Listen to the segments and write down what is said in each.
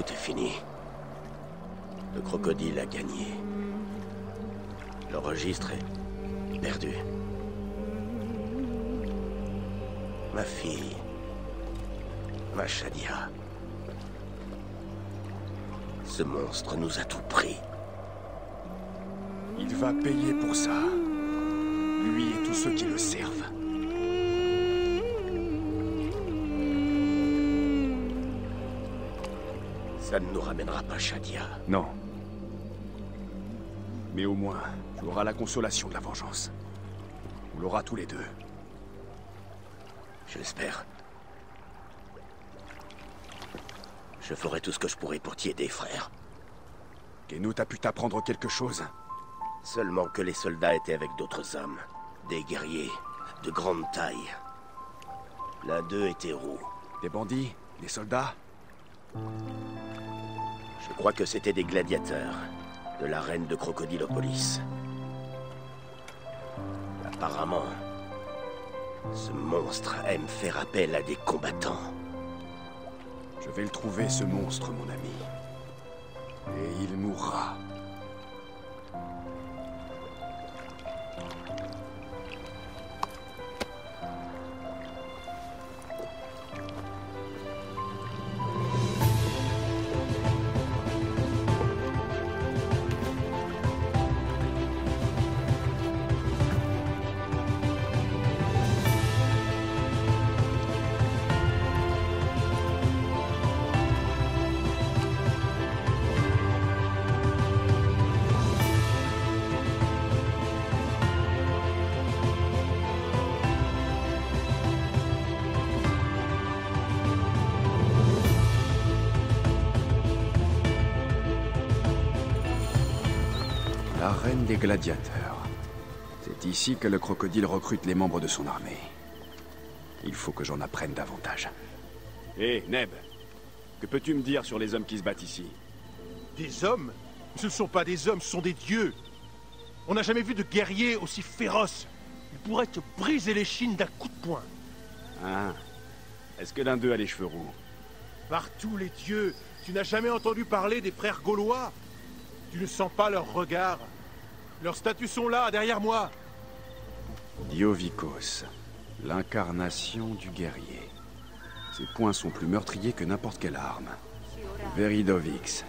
Tout est fini. Le crocodile a gagné. Le registre est perdu. Ma fille. Ma Shadia. Ce monstre nous a tout pris. Il va payer pour ça. Lui et tous ceux qui le servent. Ça ne nous ramènera pas Shadia. Non. Mais au moins, tu auras la consolation de la vengeance. On l'aura tous les deux. J'espère. Je ferai tout ce que je pourrai pour t'y aider, frère. Kenut a pu t'apprendre quelque chose. Seulement que les soldats étaient avec d'autres hommes. Des guerriers, de grande taille. L'un d'eux était roux. Des bandits? Des soldats? Je crois que c'était des gladiateurs, de la reine de Crocodilopolis. Apparemment, ce monstre aime faire appel à des combattants. Je vais le trouver, ce monstre, mon ami. Et il mourra. L'arène des gladiateurs. C'est ici que le crocodile recrute les membres de son armée. Il faut que j'en apprenne davantage. Hé, Neb, que peux-tu me dire sur les hommes qui se battent ici? Des hommes? Ce ne sont pas des hommes, ce sont des dieux. On n'a jamais vu de guerrier aussi féroce. Il pourrait te briser les chines d'un coup de poing. Ah. Est-ce que l'un d'eux a les cheveux roux? Par tous les dieux, tu n'as jamais entendu parler des frères gaulois? Tu ne sens pas leur regard? Leurs statues sont là, derrière moi. Diovikos, l'incarnation du guerrier. Ses poings sont plus meurtriers que n'importe quelle arme. Veridovix,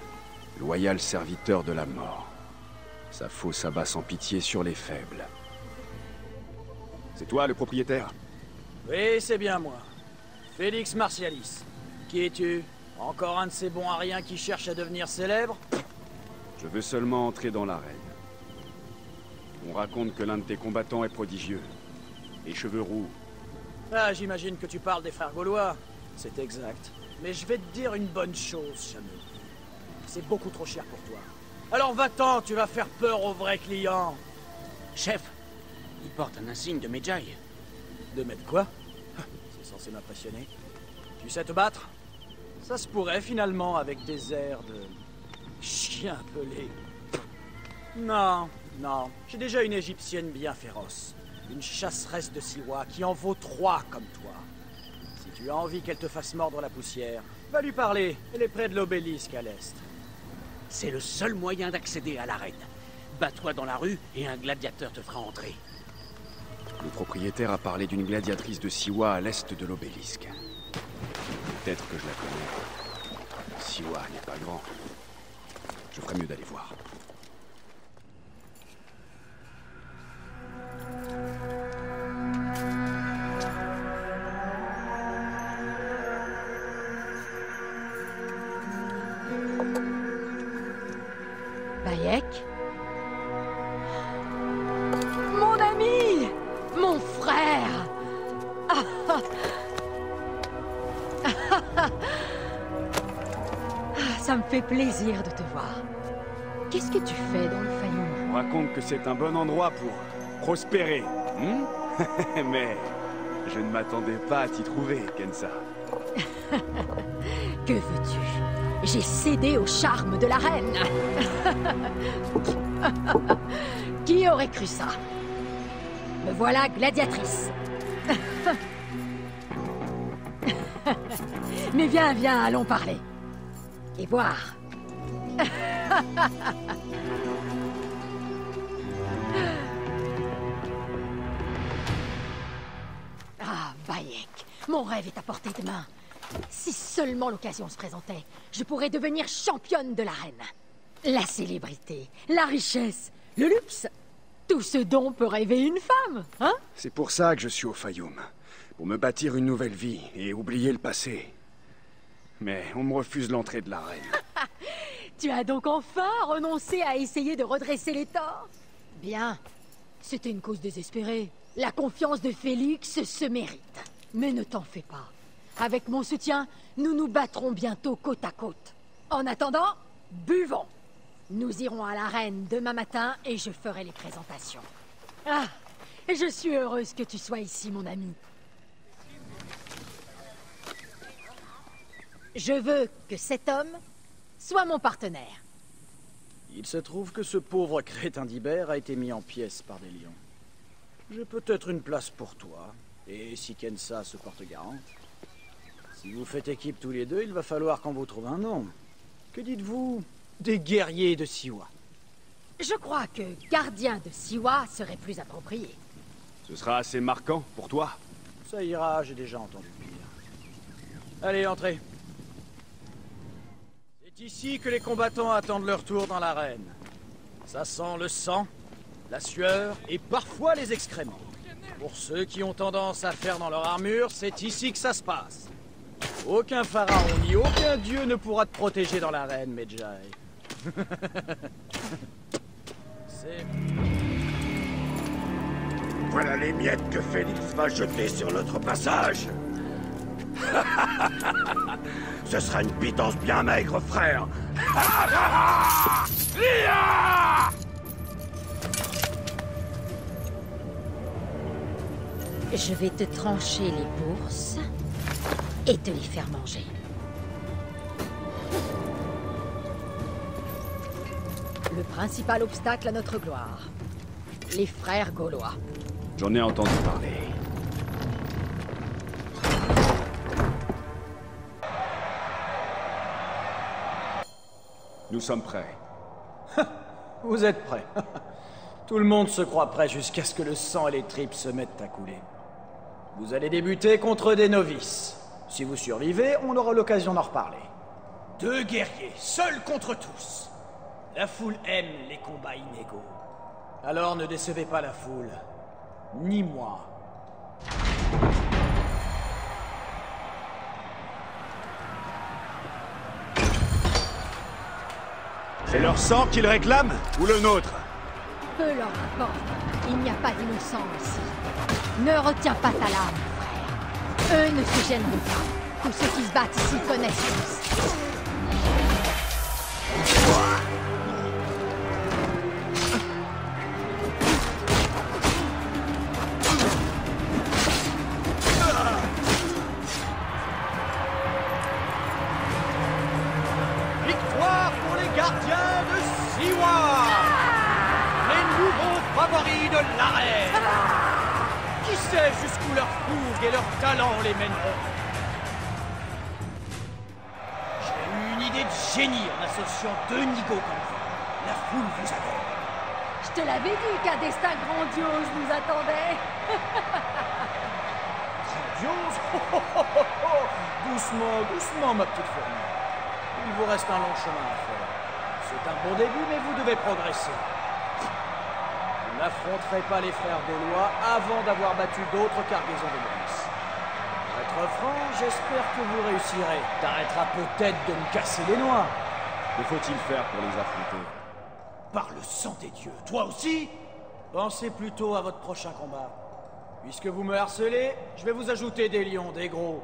loyal serviteur de la mort. Sa faux s'abat sans pitié sur les faibles. C'est toi le propriétaire? Oui, c'est bien moi. Félix Martialis. Qui es-tu? Encore un de ces bons ariens qui cherchent à devenir célèbre? Je veux seulement entrer dans l'arène. On raconte que l'un de tes combattants est prodigieux. Les cheveux roux. Ah, j'imagine que tu parles des frères gaulois. C'est exact. Mais je vais te dire une bonne chose, Chameux. C'est beaucoup trop cher pour toi. Alors va-t'en, tu vas faire peur aux vrais clients. Chef, il porte un insigne de Medjay. De mettre quoi? C'est censé m'impressionner. Tu sais te battre? Ça se pourrait finalement avec des airs de... chien pelé. Non, non. J'ai déjà une égyptienne bien féroce. Une chasseresse de Siwa qui en vaut 3 comme toi. Si tu as envie qu'elle te fasse mordre la poussière, va lui parler. Elle est près de l'obélisque à l'est. C'est le seul moyen d'accéder à l'arène. Bats-toi dans la rue et un gladiateur te fera entrer. Le propriétaire a parlé d'une gladiatrice de Siwa à l'est de l'obélisque. Peut-être que je la connais. Siwa n'est pas grand. Je ferais mieux d'aller voir. Bayek? Mon ami! Mon frère! Ça me fait plaisir de te voir. Qu'est-ce que tu fais dans le Fayoum? On raconte que c'est un bon endroit pour prospérer. Mais je ne m'attendais pas à t'y trouver, Kensa. Que veux-tu? J'ai cédé au charme de la reine. Qui aurait cru ça? Me voilà gladiatrice. Mais viens, viens, allons parler. et voir. Ah, Bayek, mon rêve est à portée de main. Si seulement l'occasion se présentait, je pourrais devenir championne de l'arène. La célébrité, la richesse, le luxe, tout ce dont peut rêver une femme, hein? C'est pour ça que je suis au Fayoum. Pour me bâtir une nouvelle vie et oublier le passé. Mais on me refuse l'entrée de l'arène. Tu as donc enfin renoncé à essayer de redresser les torts? Bien. C'était une cause désespérée. La confiance de Félix se mérite. Mais ne t'en fais pas. Avec mon soutien, nous nous battrons bientôt côte à côte. En attendant, buvons. Nous irons à l'arène demain matin et je ferai les présentations. Ah, je suis heureuse que tu sois ici, mon ami. Je veux que cet homme soit mon partenaire. Il se trouve que ce pauvre crétin d'Ibert a été mis en pièces par des lions. J'ai peut-être une place pour toi, et si Kensa se porte garante. Si vous faites équipe tous les deux, il va falloir qu'on vous trouve un nom. Que dites-vous des guerriers de Siwa? Je crois que gardien de Siwa serait plus approprié. Ce sera assez marquant pour toi. Ça ira, j'ai déjà entendu pire. Allez, entrez. C'est ici que les combattants attendent leur tour dans l'arène. Ça sent le sang, la sueur et parfois les excréments. Pour ceux qui ont tendance à faire dans leur armure, c'est ici que ça se passe. Aucun pharaon ni aucun dieu ne pourra te protéger dans l'arène, Medjay. C'est... Voilà les miettes que Félix va jeter sur notre passage. Ce sera une pitance bien maigre, frère. Je vais te trancher les bourses et te les faire manger. Le principal obstacle à notre gloire. Les frères gaulois. J'en ai entendu parler. Nous sommes prêts. Vous êtes prêts. Tout le monde se croit prêt jusqu'à ce que le sang et les tripes se mettent à couler. Vous allez débuter contre des novices. Si vous survivez, on aura l'occasion d'en reparler. 2 guerriers, seuls contre tous. La foule aime les combats inégaux. Alors ne décevez pas la foule. Ni moi. C'est leur sang qu'ils réclament ou le nôtre? Peu leur importe. Il n'y a pas d'innocents ici. Ne retiens pas ta larme, frère. Eux ne se gêneront pas. Tous ceux qui se battent ici connaissent tous. Victoire pour les gardiens de Siwa! Les nouveaux favoris de l'arène! Qui sait jusqu'où leur fougue et leur talent les mèneront? J'ai eu une idée de génie en associant 2 nigauds comme vous. La foule vous adore. Je te l'avais dit qu'un destin grandiose nous attendait. Grandiose? Doucement, doucement, ma petite fourmi. Il vous reste un long chemin à faire. C'est un bon début, mais vous devez progresser. Vous n'affronterez pas les frères gaulois avant d'avoir battu d'autres cargaisons de novices. Pour être franc, j'espère que vous réussirez. T'arrêteras peut-être de me casser les noix. Que faut-il faire pour les affronter? Par le sang des dieux, toi aussi? Pensez plutôt à votre prochain combat. Puisque vous me harcelez, je vais vous ajouter des lions, des gros.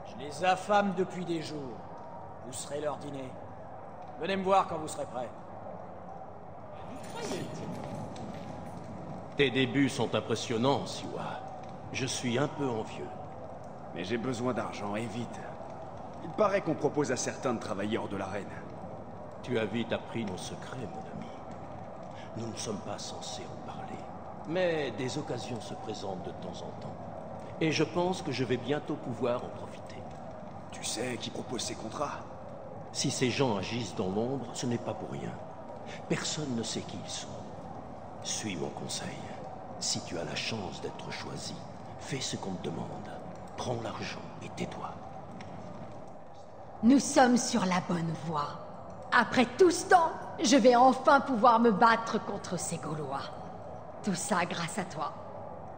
Je les affame depuis des jours. Vous serez leur dîner. Venez me voir quand vous serez prêts. Tes débuts sont impressionnants, Siwa. Je suis un peu envieux. Mais j'ai besoin d'argent, et vite. Il paraît qu'on propose à certains de travailler hors de l'arène. Tu as vite appris nos secrets, mon ami. Nous ne sommes pas censés en parler. Mais des occasions se présentent de temps en temps. Et je pense que je vais bientôt pouvoir en profiter. Tu sais qui propose ces contrats? Si ces gens agissent dans l'ombre, ce n'est pas pour rien. Personne ne sait qui ils sont. Suis mon conseil. Si tu as la chance d'être choisi, fais ce qu'on te demande. Prends l'argent et tais-toi. Nous sommes sur la bonne voie. Après tout ce temps, je vais enfin pouvoir me battre contre ces Gaulois. Tout ça grâce à toi.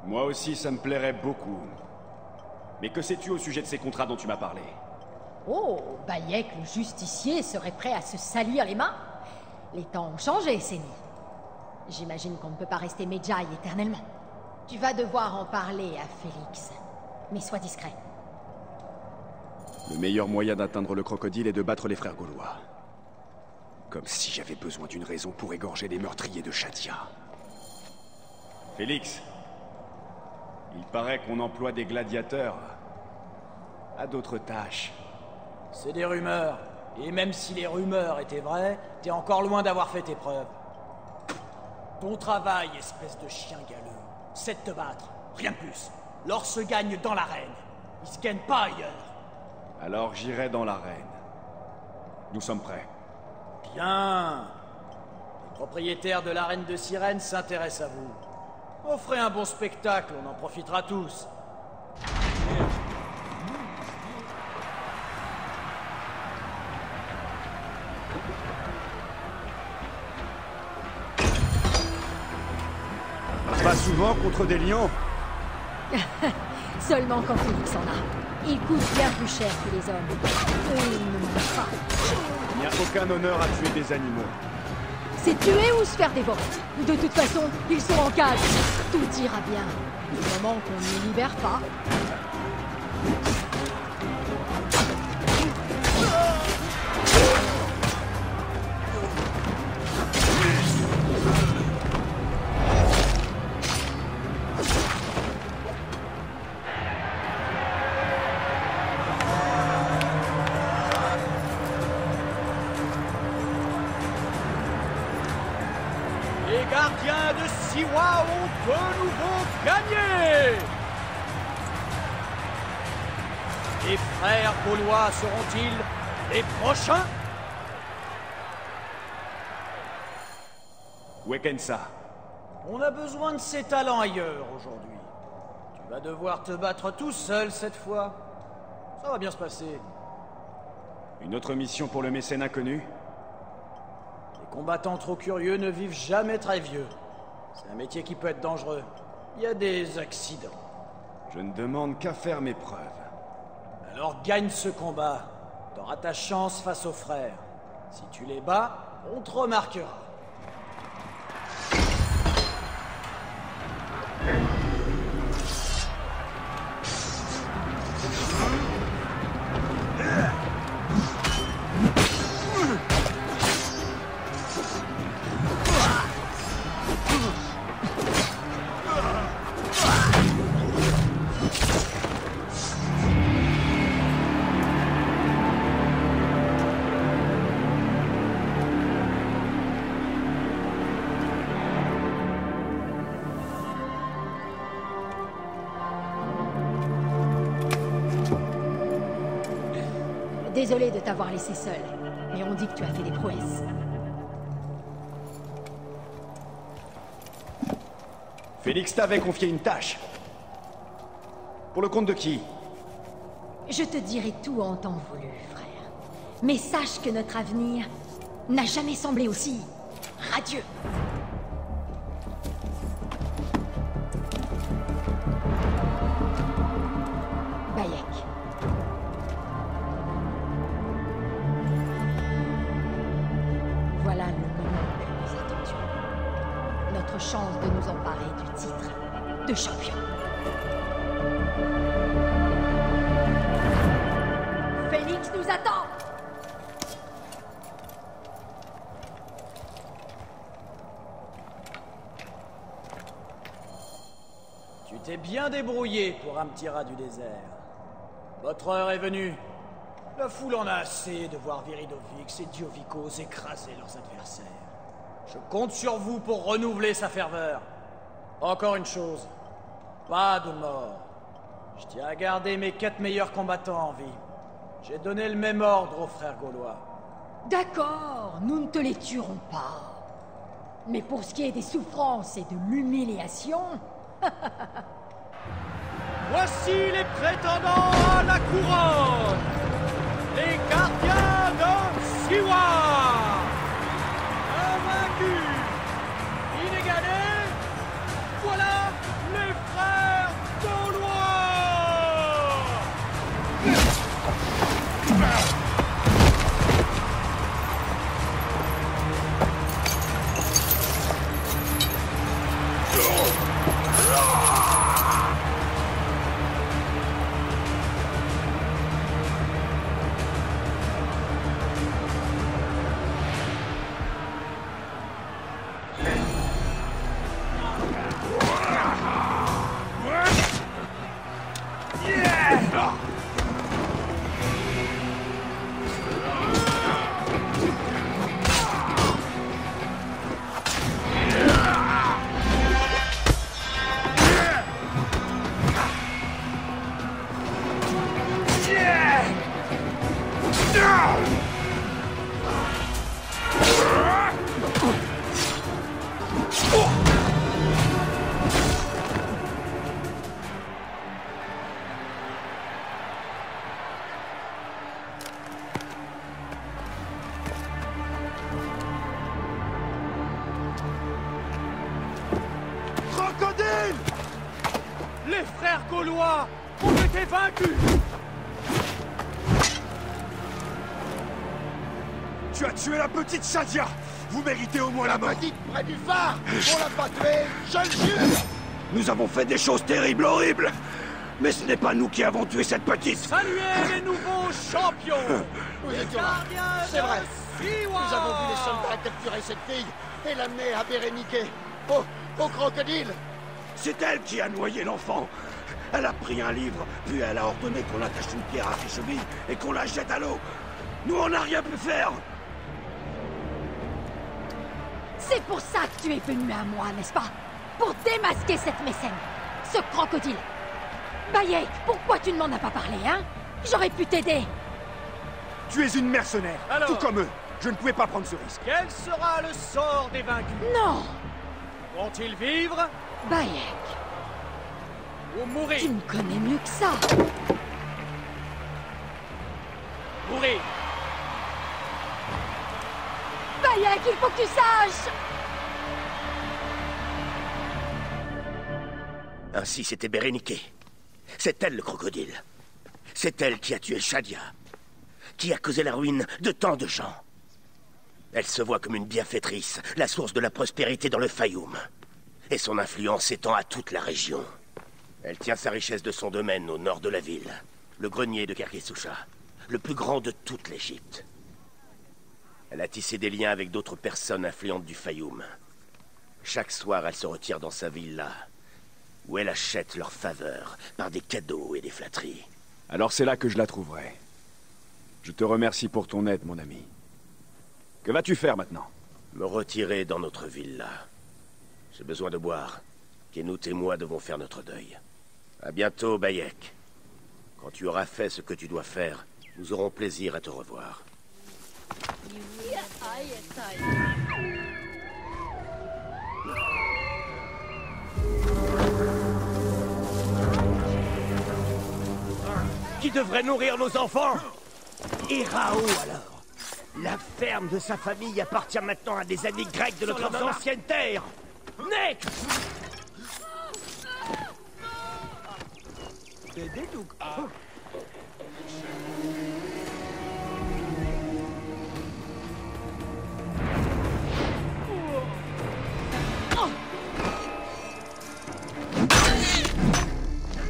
Moi aussi, ça me plairait beaucoup. Mais que sais-tu au sujet de ces contrats dont tu m'as parlé? Oh, Bayek le justicier serait prêt à se salir les mains? Les temps ont changé, Séni. J'imagine qu'on ne peut pas rester Medjay éternellement. Tu vas devoir en parler à Félix. Mais sois discret. Le meilleur moyen d'atteindre le crocodile est de battre les frères gaulois. Comme si j'avais besoin d'une raison pour égorger les meurtriers de Shadia. Félix, il paraît qu'on emploie des gladiateurs à d'autres tâches. C'est des rumeurs. Et même si les rumeurs étaient vraies, t'es encore loin d'avoir fait tes preuves. Ton travail, espèce de chien galeux, c'est de te battre, rien de plus. L'or se gagne dans l'arène. Il se gagne pas ailleurs. Alors j'irai dans l'arène. Nous sommes prêts. Bien. Les propriétaires de l'arène de Sirène s'intéressent à vous. Offrez un bon spectacle, on en profitera tous. Pas souvent contre des lions. Seulement quand Félix en a. Il coûte bien plus cher que les hommes. Eux, ils ne mentent pas. Il n'y a aucun honneur à tuer des animaux. C'est tuer ou se faire dévorer. De toute façon, ils sont en cage. Tout ira bien. Du moment qu'on ne les libère pas. Les gardiens de Siwa ont de nouveau gagné! Les frères gaulois seront-ils les prochains? Wekensa. On a besoin de ses talents ailleurs aujourd'hui. Tu vas devoir te battre tout seul cette fois. Ça va bien se passer. Une autre mission pour le mécène inconnu? Les combattants trop curieux ne vivent jamais très vieux. C'est un métier qui peut être dangereux. Il y a des accidents. Je ne demande qu'à faire mes preuves. Alors gagne ce combat. T'auras ta chance face aux frères. Si tu les bats, on te remarquera. Désolé de t'avoir laissé seul, mais on dit que tu as fait des prouesses. Félix t'avait confié une tâche. Pour le compte de qui? Je te dirai tout en temps voulu, frère. Mais sache que notre avenir n'a jamais semblé aussi radieux. Bayek. Voilà le moment que nous attendions. Notre chance de nous emparer du titre de champion. Félix nous attend! Tu t'es bien débrouillé pour un petit rat du désert. Votre heure est venue. La foule en a assez de voir Viridovix et Diovikos écraser leurs adversaires. Je compte sur vous pour renouveler sa ferveur. Encore une chose, pas de mort. Je tiens à garder mes 4 meilleurs combattants en vie. J'ai donné le même ordre aux frères gaulois. D'accord, nous ne te les tuerons pas. Mais pour ce qui est des souffrances et de l'humiliation... Voici les prétendants à la couronne, les gardiens de Siwa. Invaincus, inégalés, voilà les frères gaulois. Crocodile! Les frères gaulois ont été vaincus. Tu as tué la petite Shadia! Vous méritez au moins la mort! Petite près du phare! On l'a pas tué, je le jure! Nous avons fait des choses terribles, horribles! Mais ce n'est pas nous qui avons tué cette petite! Saluez les nouveaux champions! Nous Les étions là, gardiens c'est vrai! de Siwa. Nous avons vu les soldats capturer cette fille et l'amener à Béréniké, au crocodile! C'est elle qui a noyé l'enfant! Elle a pris un livre, puis elle a ordonné qu'on attache une pierre à ses chevilles et qu'on la jette à l'eau! Nous, on n'a rien pu faire! C'est pour ça que tu es venu à moi, n'est-ce pas? Pour démasquer cette mécène, ce crocodile. Bayek, pourquoi tu ne m'en as pas parlé, hein? J'aurais pu t'aider. Tu es une mercenaire, Alors tout comme eux. Je ne pouvais pas prendre ce risque. Quel sera le sort des vaincus? Non, Vont-ils vivre Bayek, ou mourir? tu me connais mieux que ça. Mourir. Bayek, il faut que tu saches. Ainsi, c'était Béréniké. C'est elle, le crocodile. C'est elle qui a tué Shadia. Qui a causé la ruine de tant de gens. Elle se voit comme une bienfaitrice, la source de la prospérité dans le Fayoum. Et son influence s'étend à toute la région. Elle tient sa richesse de son domaine au nord de la ville. Le grenier de Kerkesoucha, le plus grand de toute l'Égypte. Elle a tissé des liens avec d'autres personnes influentes du Fayoum. Chaque soir, elle se retire dans sa villa, où elle achète leur faveur par des cadeaux et des flatteries. Alors c'est là que je la trouverai. Je te remercie pour ton aide, mon ami. Que vas-tu faire maintenant? Me retirer dans notre villa. J'ai besoin de boire. Kenut et moi devons faire notre deuil. À bientôt, Bayek. Quand tu auras fait ce que tu dois faire, nous aurons plaisir à te revoir. Qui devrait nourrir nos enfants? Et Rao, alors? La ferme de sa famille appartient maintenant à des amis grecs de notre ancienne terre. Nek!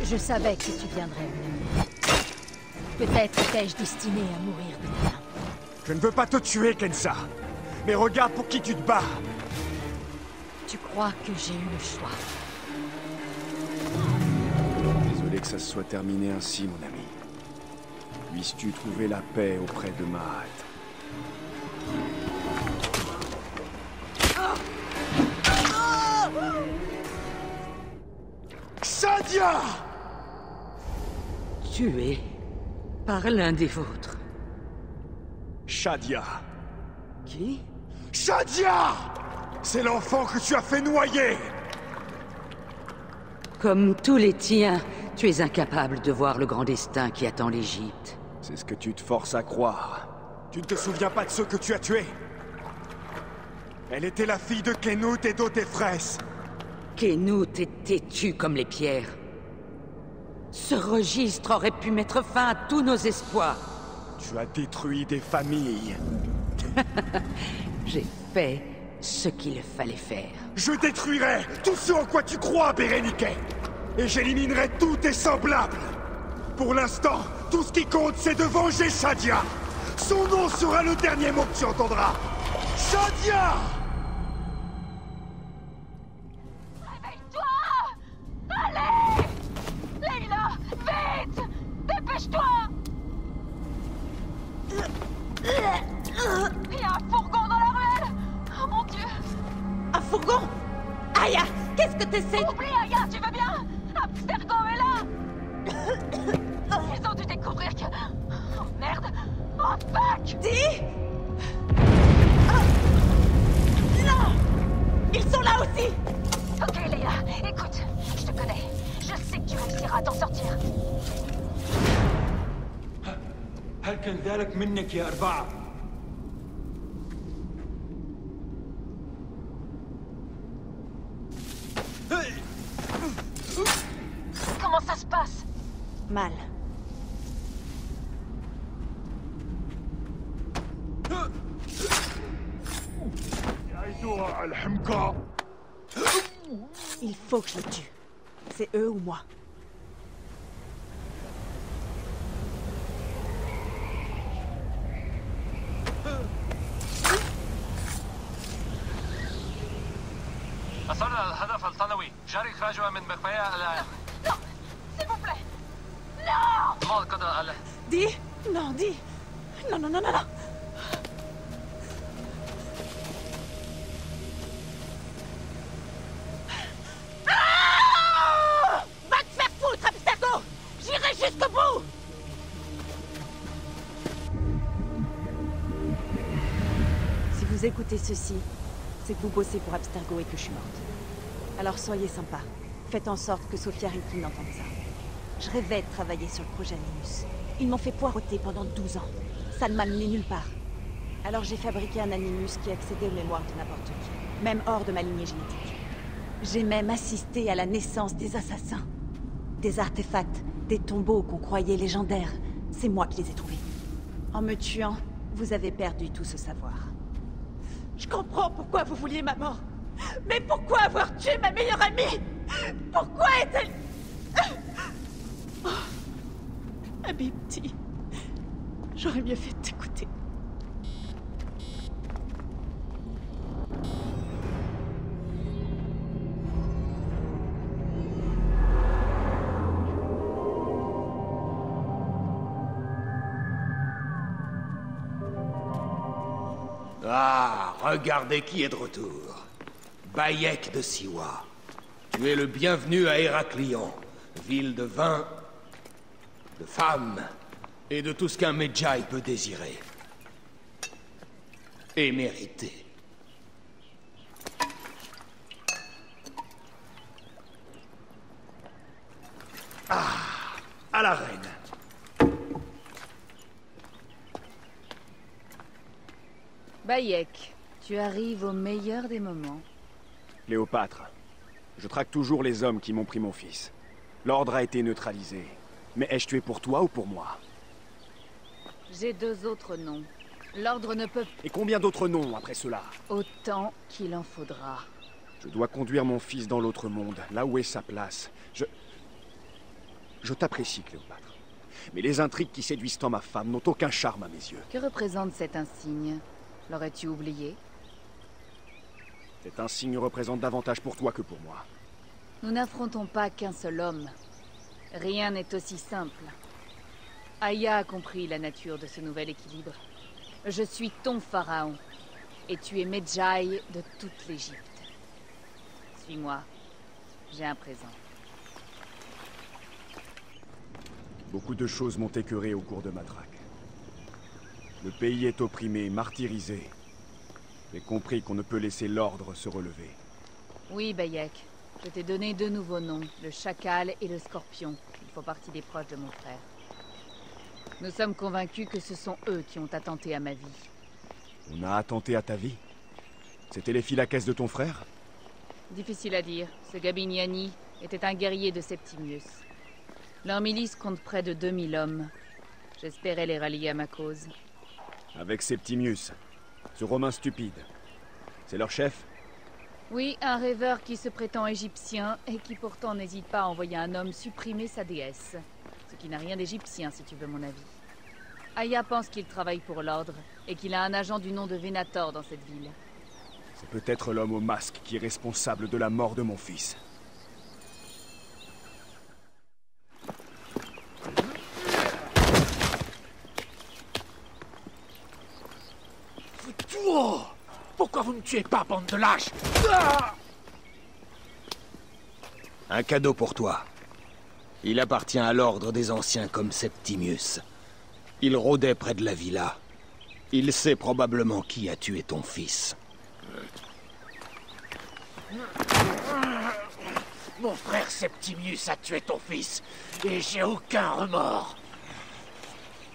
Je savais que tu viendrais, mon ami. Peut-être étais-je destiné à mourir de ta main. Je ne veux pas te tuer, Kensa. Mais regarde pour qui tu te bats. Tu crois que j'ai eu le choix? Désolé que ça se soit terminé ainsi, mon ami. Puisses-tu trouver la paix auprès de Mahat? Shadia! Tué par l'un des vôtres. Shadia, Qui? Shadia! C'est l'enfant que tu as fait noyer! Comme tous les tiens, tu es incapable de voir le grand destin qui attend l'Égypte. C'est ce que tu te forces à croire. Tu ne te souviens pas de ceux que tu as tués? Elle était la fille de Kenut et d'Otefres. Kenut est têtu comme les pierres. Ce registre aurait pu mettre fin à tous nos espoirs. Tu as détruit des familles. J'ai fait ce qu'il fallait faire. Je détruirai tout ce en quoi tu crois, Bérénique. Et j'éliminerai tous tes semblables. Pour l'instant, tout ce qui compte, c'est de venger Shadia. Son nom sera le dernier mot que tu entendras. Shadia! Réveille-toi! Allez! Leila, vite! Dépêche-toi! Il y a un fourgon dans la ruelle! Oh mon Dieu! Un fourgon? Aya, qu'est-ce que t'essaies? Oublie, Aya, tu veux bien? Abstergo est là! Ils ont dû découvrir que... Oh merde! Oh fuck! Dis! Non! Ils sont là aussi! Ok, Leila, écoute, je te connais. Je sais que tu réussiras à t'en sortir. هل كان ذلك منك يا أربعة؟ Comment ça se passe? Mal. Il faut que je les tue. C'est eux ou moi. وصلنا للهدف الطلوي. جري إخراجها من مخفاها الآن. Non! S'il vous plaît! Non! ما القدر على Dis! Non, dis! Non, non, non, non, non! Ah! Va te faire foutre, Abstergo! J'irai jusqu'au bout! Si vous écoutez ceci, c'est que vous bossez pour Abstergo et que je suis morte. Alors soyez sympa. Faites en sorte que Sophia Ripley n'entende ça. Je rêvais de travailler sur le projet Animus. Ils m'ont fait poireauter pendant 12 ans. Ça ne m'a mené nulle part. Alors j'ai fabriqué un Animus qui accédait aux mémoires de n'importe qui, même hors de ma lignée génétique. J'ai même assisté à la naissance des assassins. Des artefacts, des tombeaux qu'on croyait légendaires. C'est moi qui les ai trouvés. En me tuant, vous avez perdu tout ce savoir. Je comprends pourquoi vous vouliez ma mort. Mais pourquoi avoir tué ma meilleure amie? Pourquoi est-elle... Oh. Habibti, j'aurais mieux fait de t'écouter. Ah, regardez qui est de retour. Bayek de Siwa. Tu es le bienvenu à Héraclion, ville de vin, de femmes et de tout ce qu'un Medjay peut désirer. Et mériter. Ah, à la reine. Bayek, tu arrives au meilleur des moments. Cléopâtre, je traque toujours les hommes qui m'ont pris mon fils. L'ordre a été neutralisé. Mais ai-je tué pour toi ou pour moi? J'ai deux autres noms. L'ordre ne peut... Et combien d'autres noms après cela? Autant qu'il en faudra. Je dois conduire mon fils dans l'autre monde, là où est sa place. Je t'apprécie, Cléopâtre. Mais les intrigues qui séduisent tant ma femme n'ont aucun charme à mes yeux. Que représente cet insigne? L'aurais-tu oublié? Cet insigne représente davantage pour toi que pour moi. Nous n'affrontons pas qu'un seul homme. Rien n'est aussi simple. Aya a compris la nature de ce nouvel équilibre. Je suis ton pharaon, et tu es Medjay de toute l'Égypte. Suis-moi, j'ai un présent. Beaucoup de choses m'ont écœuré au cours de ma traque. Le pays est opprimé, martyrisé. J'ai compris qu'on ne peut laisser l'ordre se relever. Oui, Bayek. Je t'ai donné 2 nouveaux noms, le Chacal et le Scorpion. Ils font partie des proches de mon frère. Nous sommes convaincus que ce sont eux qui ont attenté à ma vie. On a attenté à ta vie? C'était les Phylakès de ton frère? Difficile à dire. Ce Gabiniani était un guerrier de Septimius. Leur milice compte près de 2000 hommes. J'espérais les rallier à ma cause. Avec Septimius, ce Romain stupide. C'est leur chef? Oui, un rêveur qui se prétend égyptien et qui pourtant n'hésite pas à envoyer un homme supprimer sa déesse. Ce qui n'a rien d'égyptien, si tu veux mon avis. Aya pense qu'il travaille pour l'ordre et qu'il a un agent du nom de Venator dans cette ville. C'est peut-être l'homme au masque qui est responsable de la mort de mon fils. Pourquoi vous ne tuez pas, bande de lâches? Un cadeau pour toi. Il appartient à l'ordre des anciens comme Septimius. Il rôdait près de la villa. Il sait probablement qui a tué ton fils. Mon frère Septimius a tué ton fils, et j'ai aucun remords.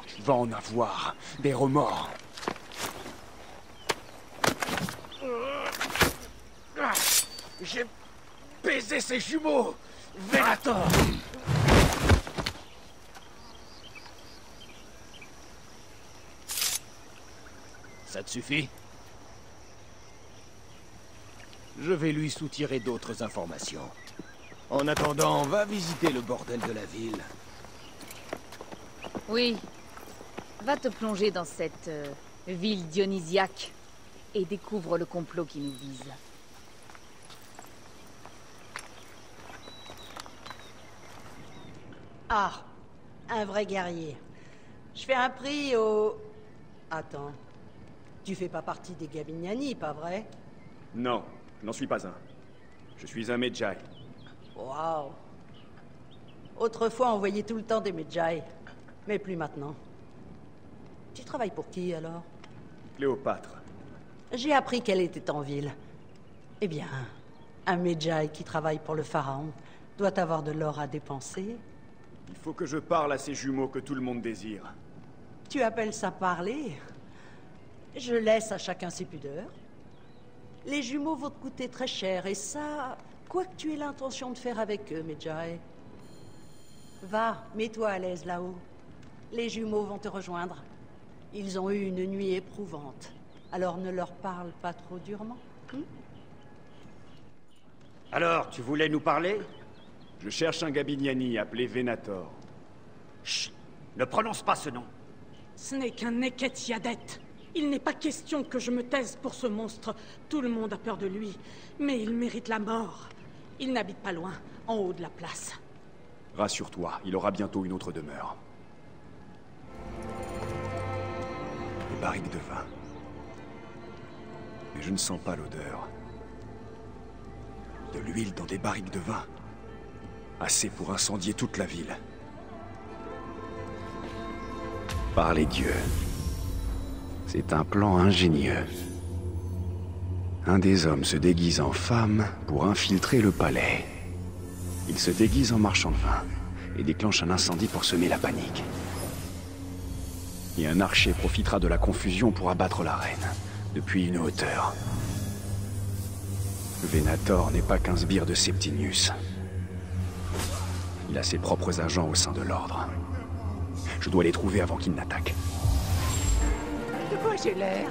Tu vas en avoir des remords. J'ai baisé ses jumeaux, Venator. Ça te suffit? Je vais lui soutirer d'autres informations. En attendant, va visiter le bordel de la ville. Oui. Va te plonger dans cette ville dionysiaque et découvre le complot qui nous vise. Ah, un vrai guerrier. Je fais un prix au... Attends. Tu fais pas partie des Gabiniani, pas vrai? Non, je n'en suis pas un. Je suis un Medjay. Waouh. Autrefois, on voyait tout le temps des Medjay. Mais plus maintenant. Tu travailles pour qui, alors? Cléopâtre. J'ai appris qu'elle était en ville. Eh bien, un Medjay qui travaille pour le pharaon doit avoir de l'or à dépenser. Il faut que je parle à ces jumeaux que tout le monde désire. Tu appelles ça parler? Je laisse à chacun ses pudeurs. Les jumeaux vont te coûter très cher, et ça, quoi que tu aies l'intention de faire avec eux, Medjay. Va, mets-toi à l'aise là-haut. Les jumeaux vont te rejoindre. Ils ont eu une nuit éprouvante, alors ne leur parle pas trop durement. Alors, tu voulais nous parler? Je cherche un Gabiniani appelé Venator. Chut! Ne prononce pas ce nom. Ce n'est qu'un Neketiadet. Il n'est pas question que je me taise pour ce monstre. Tout le monde a peur de lui, mais il mérite la mort. Il n'habite pas loin, en haut de la place. Rassure-toi, il aura bientôt une autre demeure. Des barriques de vin. Mais je ne sens pas l'odeur. De l'huile dans des barriques de vin. Assez pour incendier toute la ville. Par les dieux. C'est un plan ingénieux. Un des hommes se déguise en femme pour infiltrer le palais. Il se déguise en marchand de vin et déclenche un incendie pour semer la panique. Et un archer profitera de la confusion pour abattre la reine, depuis une hauteur. Venator n'est pas qu'un sbire de Septimius. Il a ses propres agents au sein de l'ordre. Je dois les trouver avant qu'ils n'attaquent. De quoi j'ai l'air?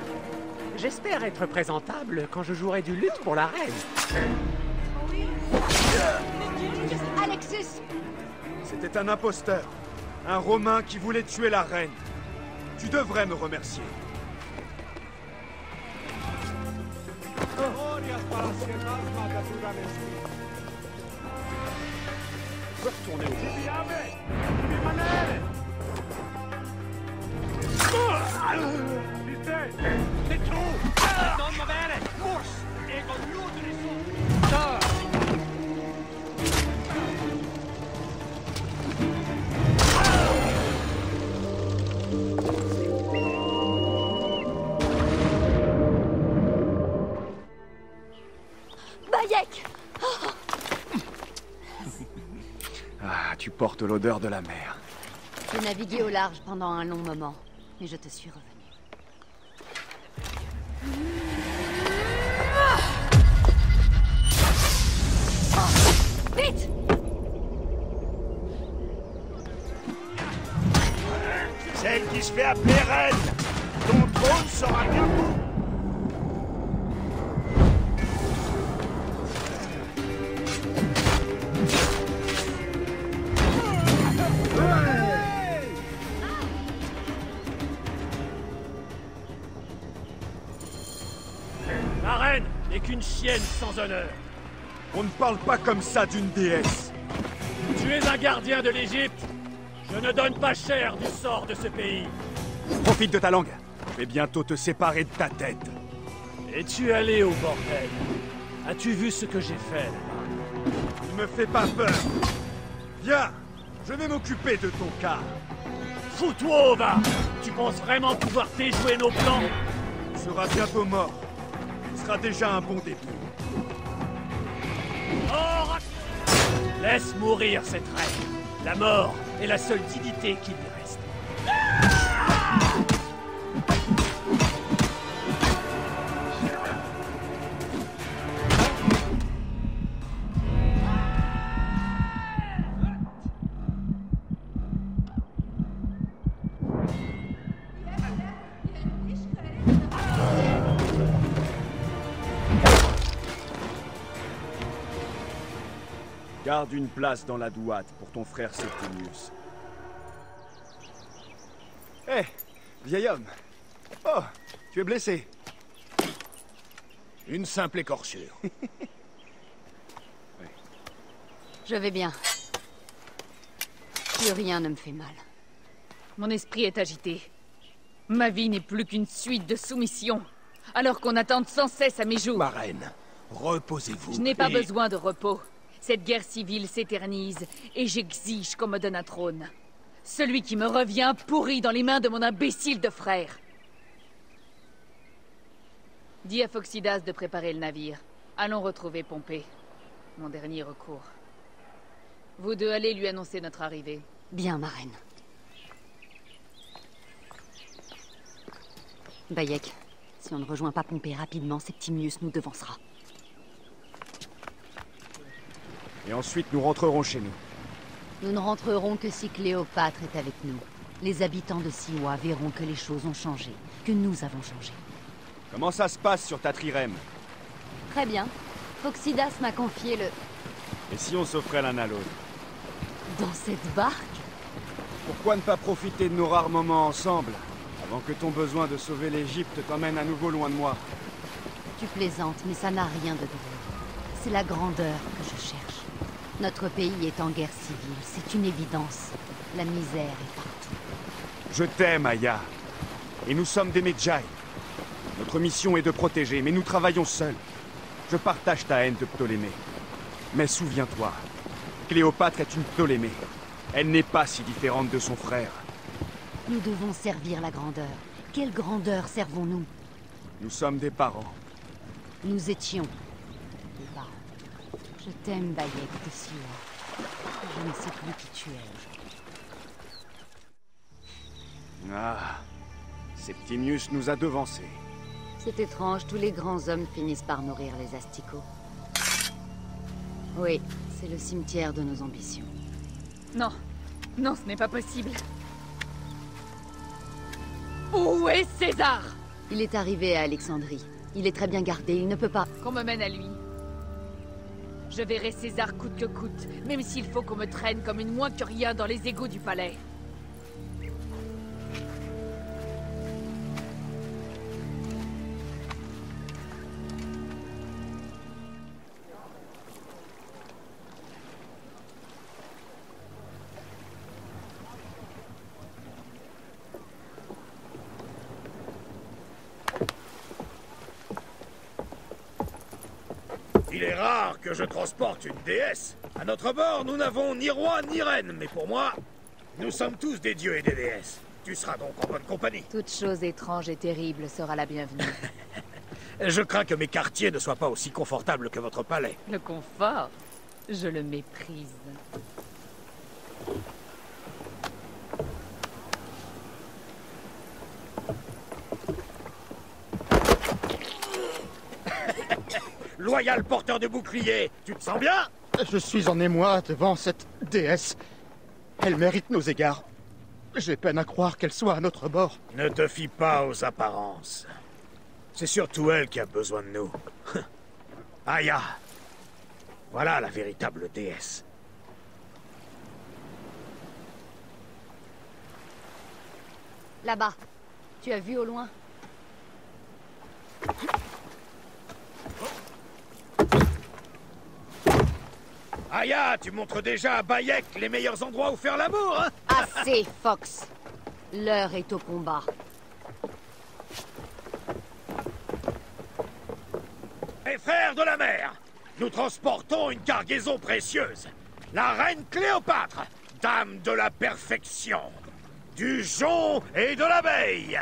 J'espère être présentable quand je jouerai du luth pour la reine. Alexis! C'était un imposteur. Un Romain qui voulait tuer la reine. Tu devrais me remercier. Je peux retourner au C'est tout! Non, ma belle! Mors! E con l'utile l'odeur de la mer. J'ai navigué au large pendant un long moment, mais je te suis revenu. Vite! Celle qui se fait appeler reine. Ton trône sera bientôt. La reine n'est qu'une chienne sans honneur. On ne parle pas comme ça d'une déesse. Tu es un gardien de l'Égypte. Je ne donne pas cher du sort de ce pays. Profite de ta langue. Je vais bientôt te séparer de ta tête. Es-tu allé au bordel? As-tu vu ce que j'ai fait là-bas? Ne me fais pas peur. Viens, je vais m'occuper de ton cas. Fous-toi au va! Tu penses vraiment pouvoir déjouer nos plans? Tu seras bientôt mort. Ce sera déjà un bon début. Oh, laisse mourir cette reine. La mort est la seule dignité qui lui reste. Garde une place dans la douate pour ton frère Septimius. Hé, vieil homme. Oh, tu es blessé. Une simple écorchure. Je vais bien. Plus rien ne me fait mal. Mon esprit est agité. Ma vie n'est plus qu'une suite de soumissions, alors qu'on attende sans cesse à mes jours. Ma reine, reposez-vous. Je n'ai pas besoin de repos. Cette guerre civile s'éternise, et j'exige qu'on me donne un trône. Celui qui me revient pourri dans les mains de mon imbécile de frère. Dis à Phoxidas de préparer le navire. Allons retrouver Pompée. Mon dernier recours. Vous deux allez lui annoncer notre arrivée. Bien, ma reine. Bayek, si on ne rejoint pas Pompée rapidement, Septimius nous devancera. Et ensuite, nous rentrerons chez nous. Nous ne rentrerons que si Cléopâtre est avec nous. Les habitants de Siwa verront que les choses ont changé, que nous avons changé. Comment ça se passe sur ta trirème? Très bien. Phoxidas m'a confié le... Et si on s'offrait l'un à l'autre? Dans cette barque? Pourquoi ne pas profiter de nos rares moments ensemble, avant que ton besoin de sauver l'Égypte t'emmène à nouveau loin de moi? Tu plaisantes, mais ça n'a rien de drôle. C'est la grandeur que je cherche. Notre pays est en guerre civile, c'est une évidence. La misère est partout. Je t'aime, Aya. Et nous sommes des Medjay. Notre mission est de protéger, mais nous travaillons seuls. Je partage ta haine de Ptolémée. Mais souviens-toi, Cléopâtre est une Ptolémée. Elle n'est pas si différente de son frère. Nous devons servir la grandeur. Quelle grandeur servons-nous? Nous sommes des parents. Nous étions des parents. Je t'aime, Bayek de Siwa. Je ne sais plus qui tu es aujourd'hui. Ah, Septimius nous a devancés. C'est étrange, tous les grands hommes finissent par nourrir les asticots. Oui, c'est le cimetière de nos ambitions. Non, non, ce n'est pas possible. Où est César? Il est arrivé à Alexandrie. Il est très bien gardé, il ne peut pas... Qu'on me mène à lui. Je verrai César coûte que coûte, même s'il faut qu'on me traîne comme une moins que rien dans les égouts du palais. Il est rare que je transporte une déesse. À notre bord, nous n'avons ni roi ni reine, mais pour moi, nous sommes tous des dieux et des déesses. Tu seras donc en bonne compagnie. Toute chose étrange et terrible sera la bienvenue. Je crains que mes quartiers ne soient pas aussi confortables que votre palais. Le confort, je le méprise. Loyal porteur de bouclier, tu te sens bien? Je suis en émoi devant cette déesse. Elle mérite nos égards. J'ai peine à croire qu'elle soit à notre bord. Ne te fie pas aux apparences. C'est surtout elle qui a besoin de nous. Aya. Voilà la véritable déesse. Là-bas. Tu as vu au loin? Aya, tu montres déjà à Bayek les meilleurs endroits où faire l'amour, hein? Assez, Fox. L'heure est au combat. Mes frères de la mer, nous transportons une cargaison précieuse. La reine Cléopâtre, dame de la perfection, du jonc et de l'abeille,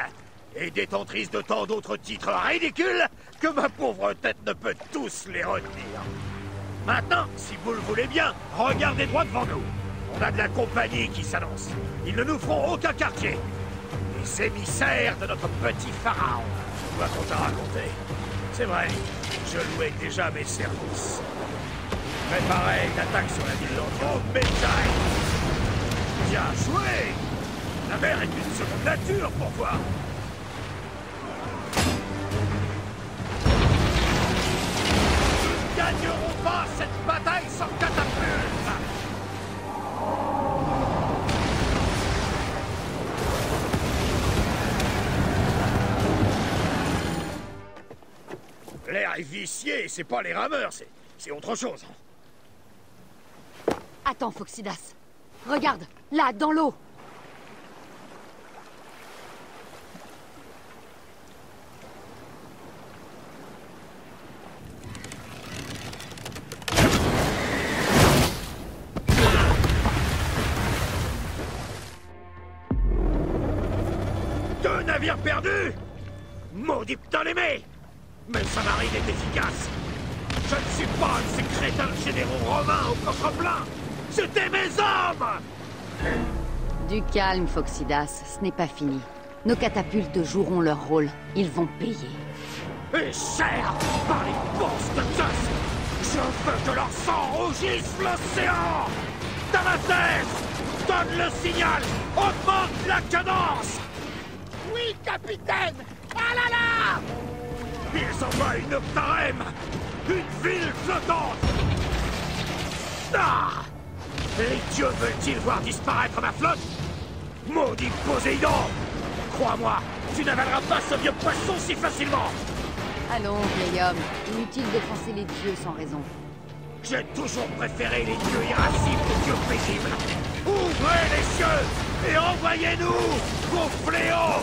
et détentrice de tant d'autres titres ridicules que ma pauvre tête ne peut tous les retenir. Maintenant, si vous le voulez bien, regardez droit devant nous. On a de la compagnie qui s'annonce. Ils ne nous feront aucun quartier. Les émissaires de notre petit pharaon. Quoi qu'on t'a raconté. C'est vrai, je louais déjà mes services. Préparez une attaque sur la ville d'Andromeda. Bien joué! La mer est une seconde nature pour toi. Nous ne gagnerons pas cette bataille sans catapulte! L'air est vicié, c'est pas les rameurs, c'est autre chose. Attends, Foxidas. Regarde, là, dans l'eau. Deux navires perdus! Maudit Ptolémée! Mais sa marine est efficace. Je ne suis pas un de ces crétins de généraux romains au coffre plein. C'était mes hommes! Du calme, Foxidas. Ce n'est pas fini. Nos catapultes joueront leur rôle. Ils vont payer. Et cher par les bourses de Zeus! Je veux que leur sang rougisse l'océan! Damasès! Donne le signal! Augmente la cadence! Oui, capitaine! Ah là là! Ils envoient une Octarème! Une ville flottante! Ah! Les dieux veulent-ils voir disparaître ma flotte? Maudit Poséidon! Crois-moi, tu n'avaleras pas ce vieux poisson si facilement! Allons, vieil homme. Inutile d'offenser les dieux sans raison. J'ai toujours préféré les dieux irascibles aux dieux paisibles. Ouvrez les cieux et envoyez-nous vos fléaux!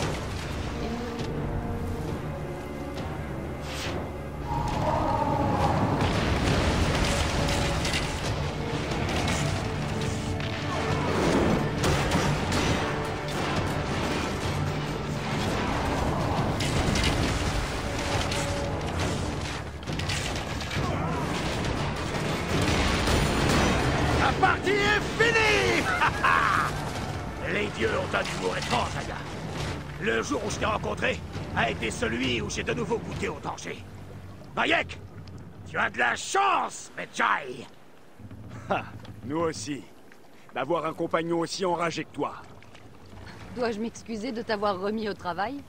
La partie est finie! Les dieux ont un humour étrange, Aya. Le jour où je t'ai rencontré a été celui où j'ai de nouveau goûté au danger. Bayek, tu as de la chance, Medjay! Ha! Nous aussi. D'avoir un compagnon aussi enragé que toi. Dois-je m'excuser de t'avoir remis au travail?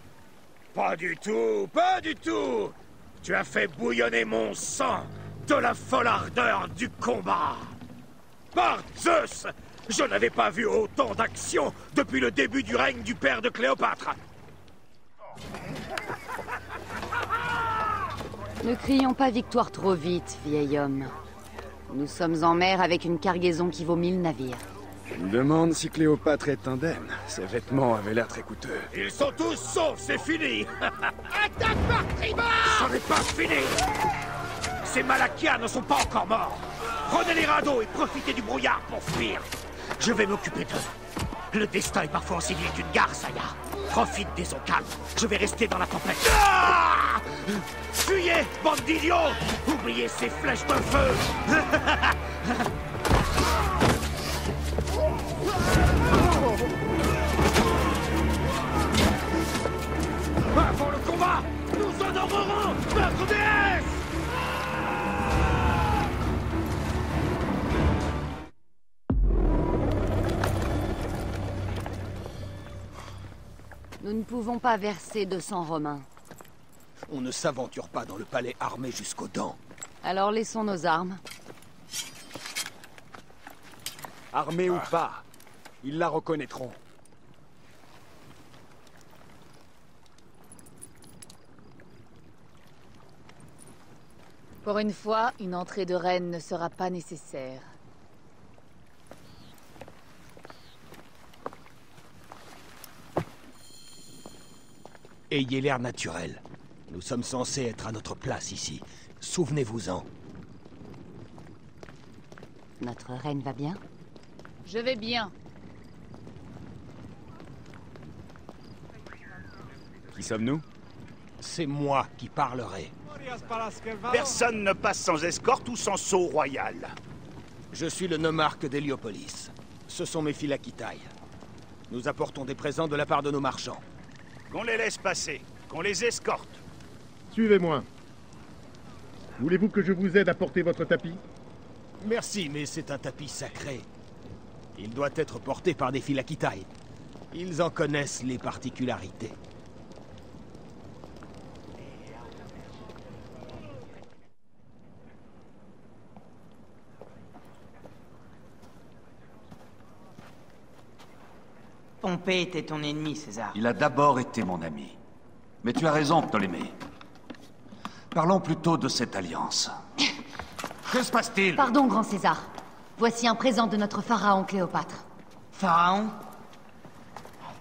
Pas du tout, pas du tout! Tu as fait bouillonner mon sang de la folle ardeur du combat! Par Zeus! Je n'avais pas vu autant d'action depuis le début du règne du père de Cléopâtre! Ne crions pas victoire trop vite, vieil homme. Nous sommes en mer avec une cargaison qui vaut 1000 navires. Je me demande si Cléopâtre est indemne. Ses vêtements avaient l'air très coûteux. Ils sont tous saufs, c'est fini! Attaque par tribord! C'en est pas fini! Ces Malachias ne sont pas encore morts! Prenez les radeaux et profitez du brouillard pour fuir! Je vais m'occuper d'eux. Le destin est parfois aussi vite qu'une garce, Aya. Profite des eaux calmes. Je vais rester dans la tempête. Ah! Fuyez, bande d'idiots! Oubliez ces flèches de feu! vos rangs, notre déesse! Nous ne pouvons pas verser de sang romain. On ne s'aventure pas dans le palais armé jusqu'aux dents. Alors laissons nos armes. Armés ou pas, ils la reconnaîtront. Pour une fois, une entrée de reine ne sera pas nécessaire. Ayez l'air naturel. Nous sommes censés être à notre place ici. Souvenez-vous-en. Notre reine va bien? Je vais bien. Qui sommes-nous? C'est moi qui parlerai. Personne ne passe sans escorte ou sans sceau royal. Je suis le nomarque d'Héliopolis. Ce sont mes phylakitailles. Nous apportons des présents de la part de nos marchands. Qu'on les laisse passer, qu'on les escorte. Suivez-moi. Voulez-vous que je vous aide à porter votre tapis? Merci, mais c'est un tapis sacré. Il doit être porté par des phylakitailles. Ils en connaissent les particularités. Pompée était ton ennemi, César. Il a d'abord été mon ami. Mais tu as raison, Ptolémée. Parlons plutôt de cette alliance. Que se passe-t-il? Pardon, grand César. Voici un présent de notre pharaon Cléopâtre. Pharaon?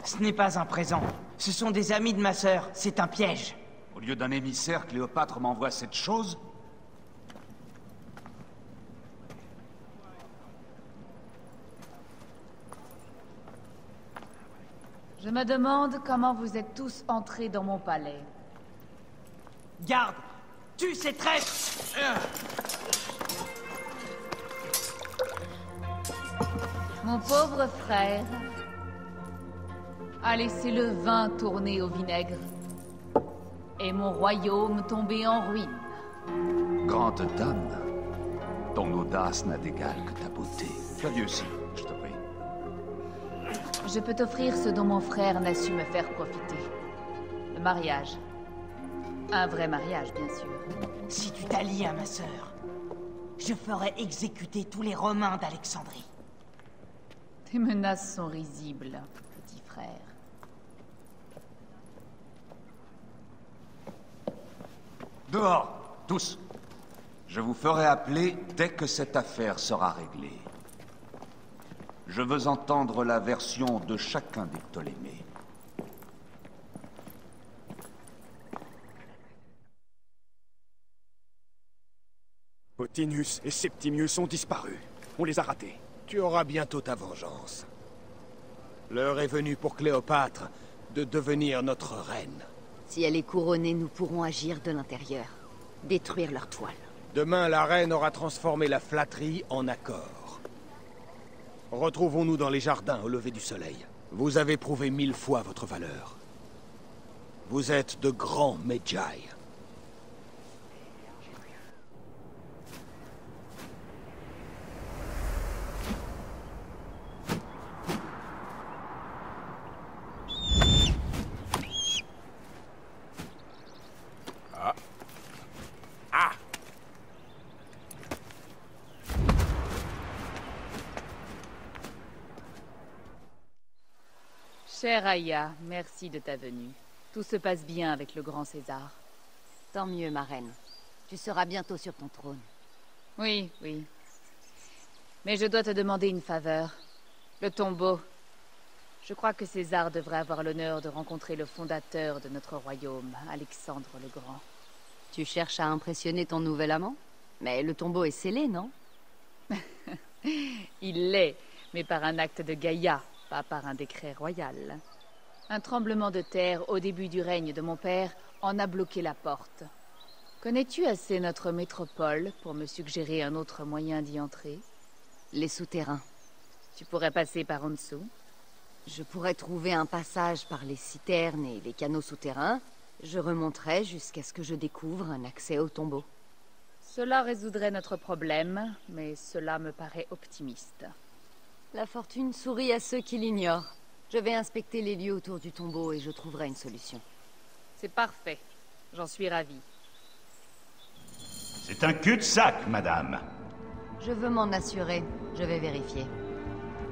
Ce n'est pas un présent. Ce sont des amis de ma sœur. C'est un piège. Au lieu d'un émissaire, Cléopâtre m'envoie cette chose? Je me demande comment vous êtes tous entrés dans mon palais. Garde! Tue ces traîtres! Mon pauvre frère a laissé le vin tourner au vinaigre et mon royaume tomber en ruine. Grande dame, ton audace n'a d'égal que ta beauté. Flavieux aussi, je te prie. Je peux t'offrir ce dont mon frère n'a su me faire profiter. Le mariage. Un vrai mariage, bien sûr. Si tu t'allies à ma sœur, je ferai exécuter tous les Romains d'Alexandrie. Tes menaces sont risibles, petit frère. Dehors, tous. Je vous ferai appeler dès que cette affaire sera réglée. Je veux entendre la version de chacun des Ptolémées. Pothinus et Septimius ont disparu. On les a ratés. Tu auras bientôt ta vengeance. L'heure est venue pour Cléopâtre de devenir notre reine. Si elle est couronnée, nous pourrons agir de l'intérieur. Détruire leur toile. Demain, la reine aura transformé la flatterie en accord. Retrouvons-nous dans les jardins au lever du soleil. Vous avez prouvé 1000 fois votre valeur. Vous êtes de grands Medjay. Chère Aya, merci de ta venue. Tout se passe bien avec le grand César. Tant mieux, ma reine. Tu seras bientôt sur ton trône. Oui, oui. Mais je dois te demander une faveur. Le tombeau. Je crois que César devrait avoir l'honneur de rencontrer le fondateur de notre royaume, Alexandre le Grand. Tu cherches à impressionner ton nouvel amant? Mais le tombeau est scellé, non? Il l'est, mais par un acte de Gaïa, pas par un décret royal. Un tremblement de terre au début du règne de mon père en a bloqué la porte. Connais-tu assez notre métropole pour me suggérer un autre moyen d'y entrer? Les souterrains. Tu pourrais passer par en dessous? Je pourrais trouver un passage par les citernes et les canaux souterrains, Je remonterai jusqu'à ce que je découvre un accès au tombeau. Cela résoudrait notre problème, mais cela me paraît optimiste. La fortune sourit à ceux qui l'ignorent. Je vais inspecter les lieux autour du tombeau et je trouverai une solution. C'est parfait. J'en suis ravie. C'est un cul-de-sac, madame. Je veux m'en assurer. Je vais vérifier.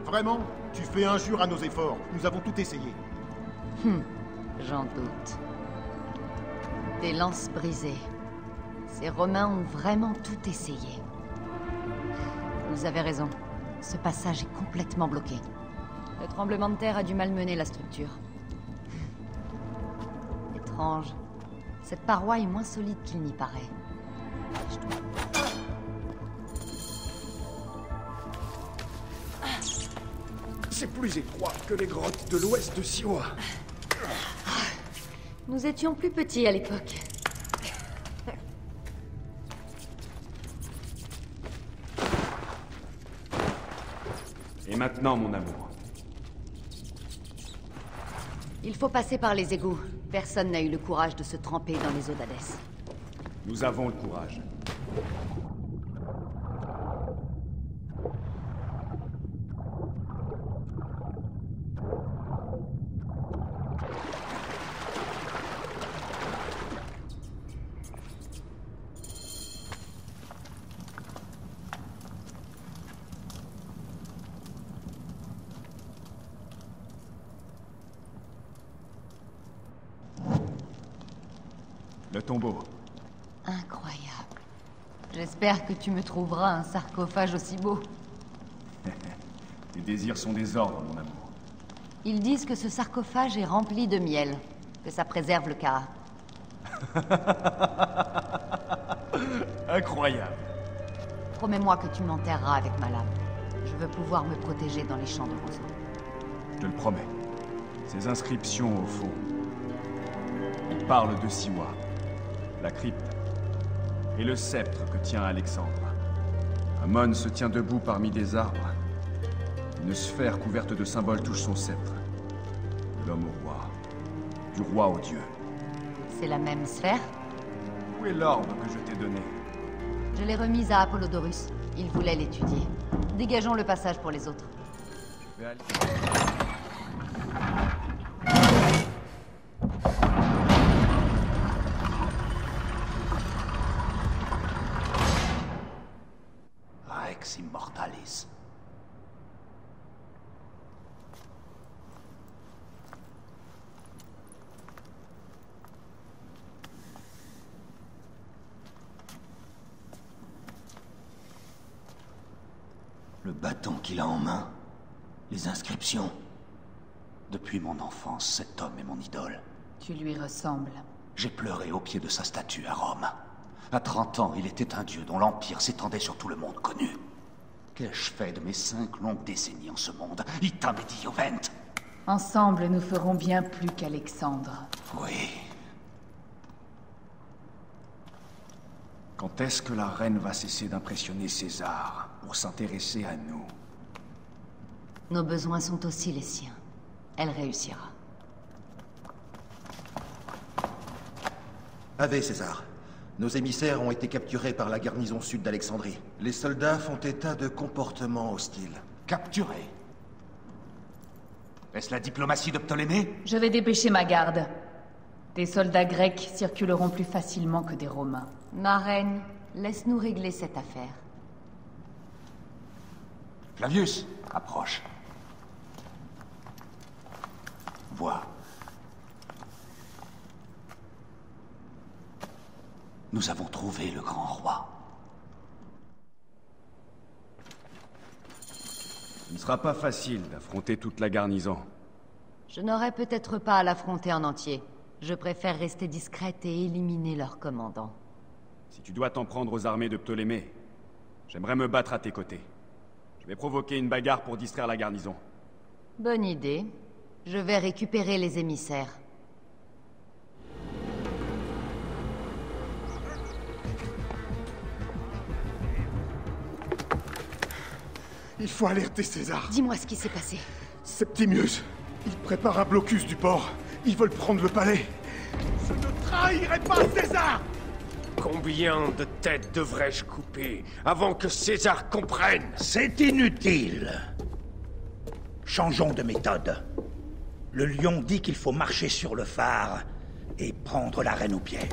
Vraiment? Tu fais injure à nos efforts. Nous avons tout essayé. J'en doute. Des lances brisées. Ces Romains ont vraiment tout essayé. Vous avez raison. Ce passage est complètement bloqué. Le tremblement de terre a dû malmener la structure. Étrange. Cette paroi est moins solide qu'il n'y paraît. C'est plus étroit que les grottes de l'ouest de Siwa. Nous étions plus petits à l'époque. Et maintenant, mon amour. Il faut passer par les égouts. Personne n'a eu le courage de se tremper dans les eaux d'Hadès. Nous avons le courage. Le tombeau. Incroyable. J'espère que tu me trouveras un sarcophage aussi beau. Tes désirs sont des ordres, mon amour. Ils disent que ce sarcophage est rempli de miel, que ça préserve le Kara. Incroyable. Promets-moi que tu m'enterreras avec ma lame. Je veux pouvoir me protéger dans les champs de roseaux. Je te le promets. Ces inscriptions, au fond, elles parlent de Siwa, la crypte, et le sceptre que tient Alexandre. Amon se tient debout parmi des arbres. Une sphère couverte de symboles touche son sceptre. De l'homme au roi, du roi au dieu. C'est la même sphère? Où est l'orbe que je t'ai donné? Je l'ai remise à Apollodorus. Il voulait l'étudier. Dégageons le passage pour les autres. Je vais aller... Rex Immortalis. Le bâton qu'il a en main, les inscriptions. Depuis mon enfance, cet homme est mon idole. Tu lui ressembles. J'ai pleuré au pied de sa statue à Rome. À 30 ans, il était un dieu dont l'empire s'étendait sur tout le monde connu. Qu'ai-je fait de mes 5 longues décennies en ce monde? Itam et Diovent. Ensemble, nous ferons bien plus qu'Alexandre. Oui. Quand est-ce que la reine va cesser d'impressionner César pour s'intéresser à nous? Nos besoins sont aussi les siens. Elle réussira. Ave César. Nos émissaires ont été capturés par la garnison sud d'Alexandrie. Les soldats font état de comportements hostiles. Capturés? Est-ce la diplomatie de Ptolémée? Je vais dépêcher ma garde. Des soldats grecs circuleront plus facilement que des Romains. Ma reine, laisse-nous régler cette affaire. Flavius, approche. Vois. Nous avons trouvé le grand roi. Ce ne sera pas facile d'affronter toute la garnison. Je n'aurai peut-être pas à l'affronter en entier. Je préfère rester discrète et éliminer leur commandant. Si tu dois t'en prendre aux armées de Ptolémée, j'aimerais me battre à tes côtés. Je vais provoquer une bagarre pour distraire la garnison. Bonne idée. Je vais récupérer les émissaires. Il faut alerter César. Dis-moi ce qui s'est passé. Septimius, il prépare un blocus du port. Ils veulent prendre le palais. Je ne trahirai pas César! Combien de têtes devrais-je couper avant que César comprenne? C'est inutile. Changeons de méthode. Le lion dit qu'il faut marcher sur le phare et prendre la reine au piège.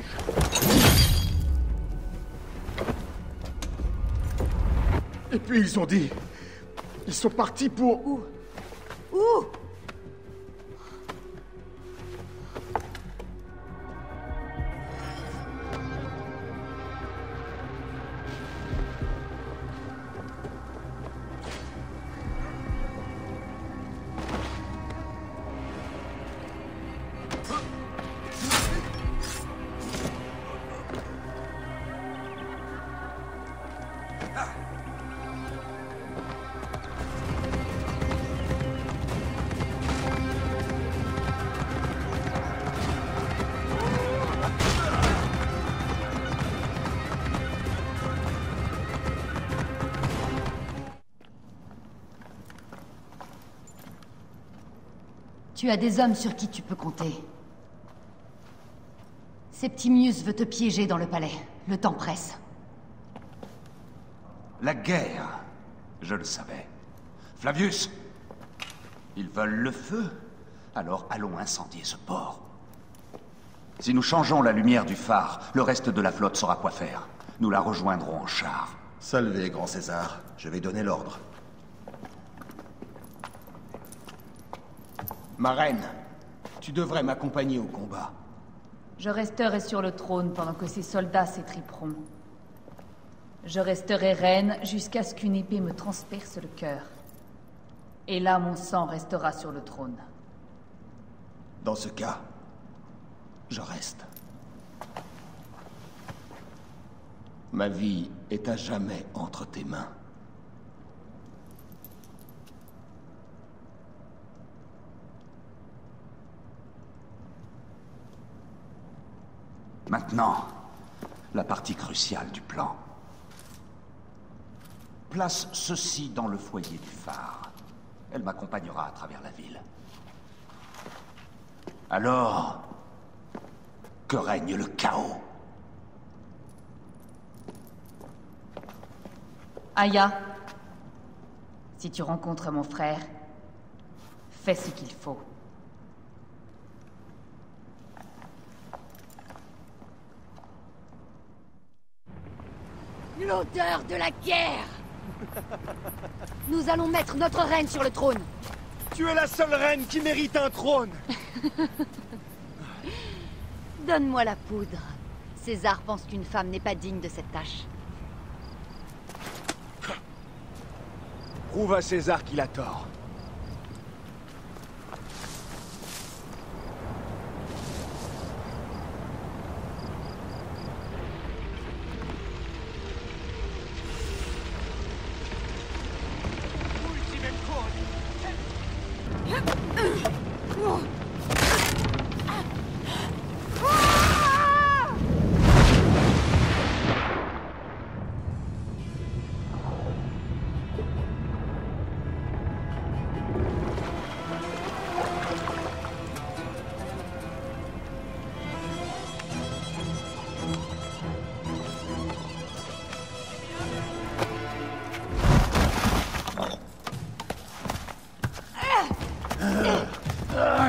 Et puis ils ont dit... Ils sont partis pour... Où? Tu as des hommes sur qui tu peux compter. Septimius veut te piéger dans le palais. Le temps presse. La guerre, je le savais. Flavius, ils veulent le feu. Alors allons incendier ce port. Si nous changeons la lumière du phare, le reste de la flotte saura quoi faire. Nous la rejoindrons en char. Salvé, grand César. Je vais donner l'ordre. Ma reine, tu devrais m'accompagner au combat. Je resterai sur le trône pendant que ces soldats s'étriperont. Je resterai reine jusqu'à ce qu'une épée me transperce le cœur. Et là, mon sang restera sur le trône. Dans ce cas, je reste. Ma vie est à jamais entre tes mains. Maintenant, la partie cruciale du plan. Place ceci dans le foyer du phare. Elle m'accompagnera à travers la ville. Alors, que règne le chaos. Aya, si tu rencontres mon frère, fais ce qu'il faut. L'odeur de la guerre! Nous allons mettre notre reine sur le trône. Tu es la seule reine qui mérite un trône. Donne-moi la poudre. César pense qu'une femme n'est pas digne de cette tâche. Prouve à César qu'il a tort.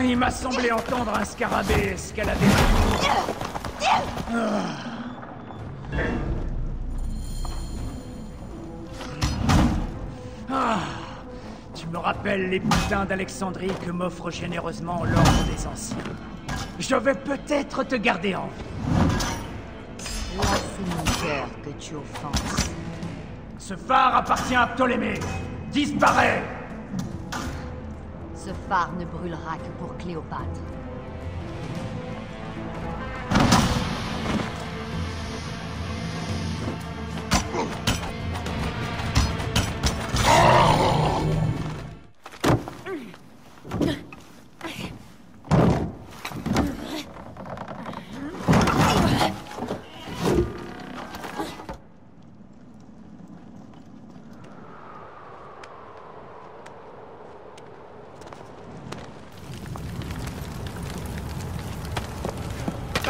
Il m'a semblé entendre un scarabée escalader. Tu me rappelles les putains d'Alexandrie que m'offre généreusement l'ordre des anciens. Je vais peut-être te garder en vie. Là, c'est mon cœur que tu offenses. Ce phare appartient à Ptolémée. Disparaît! Ce phare ne brûlera que pour Cléopâtre.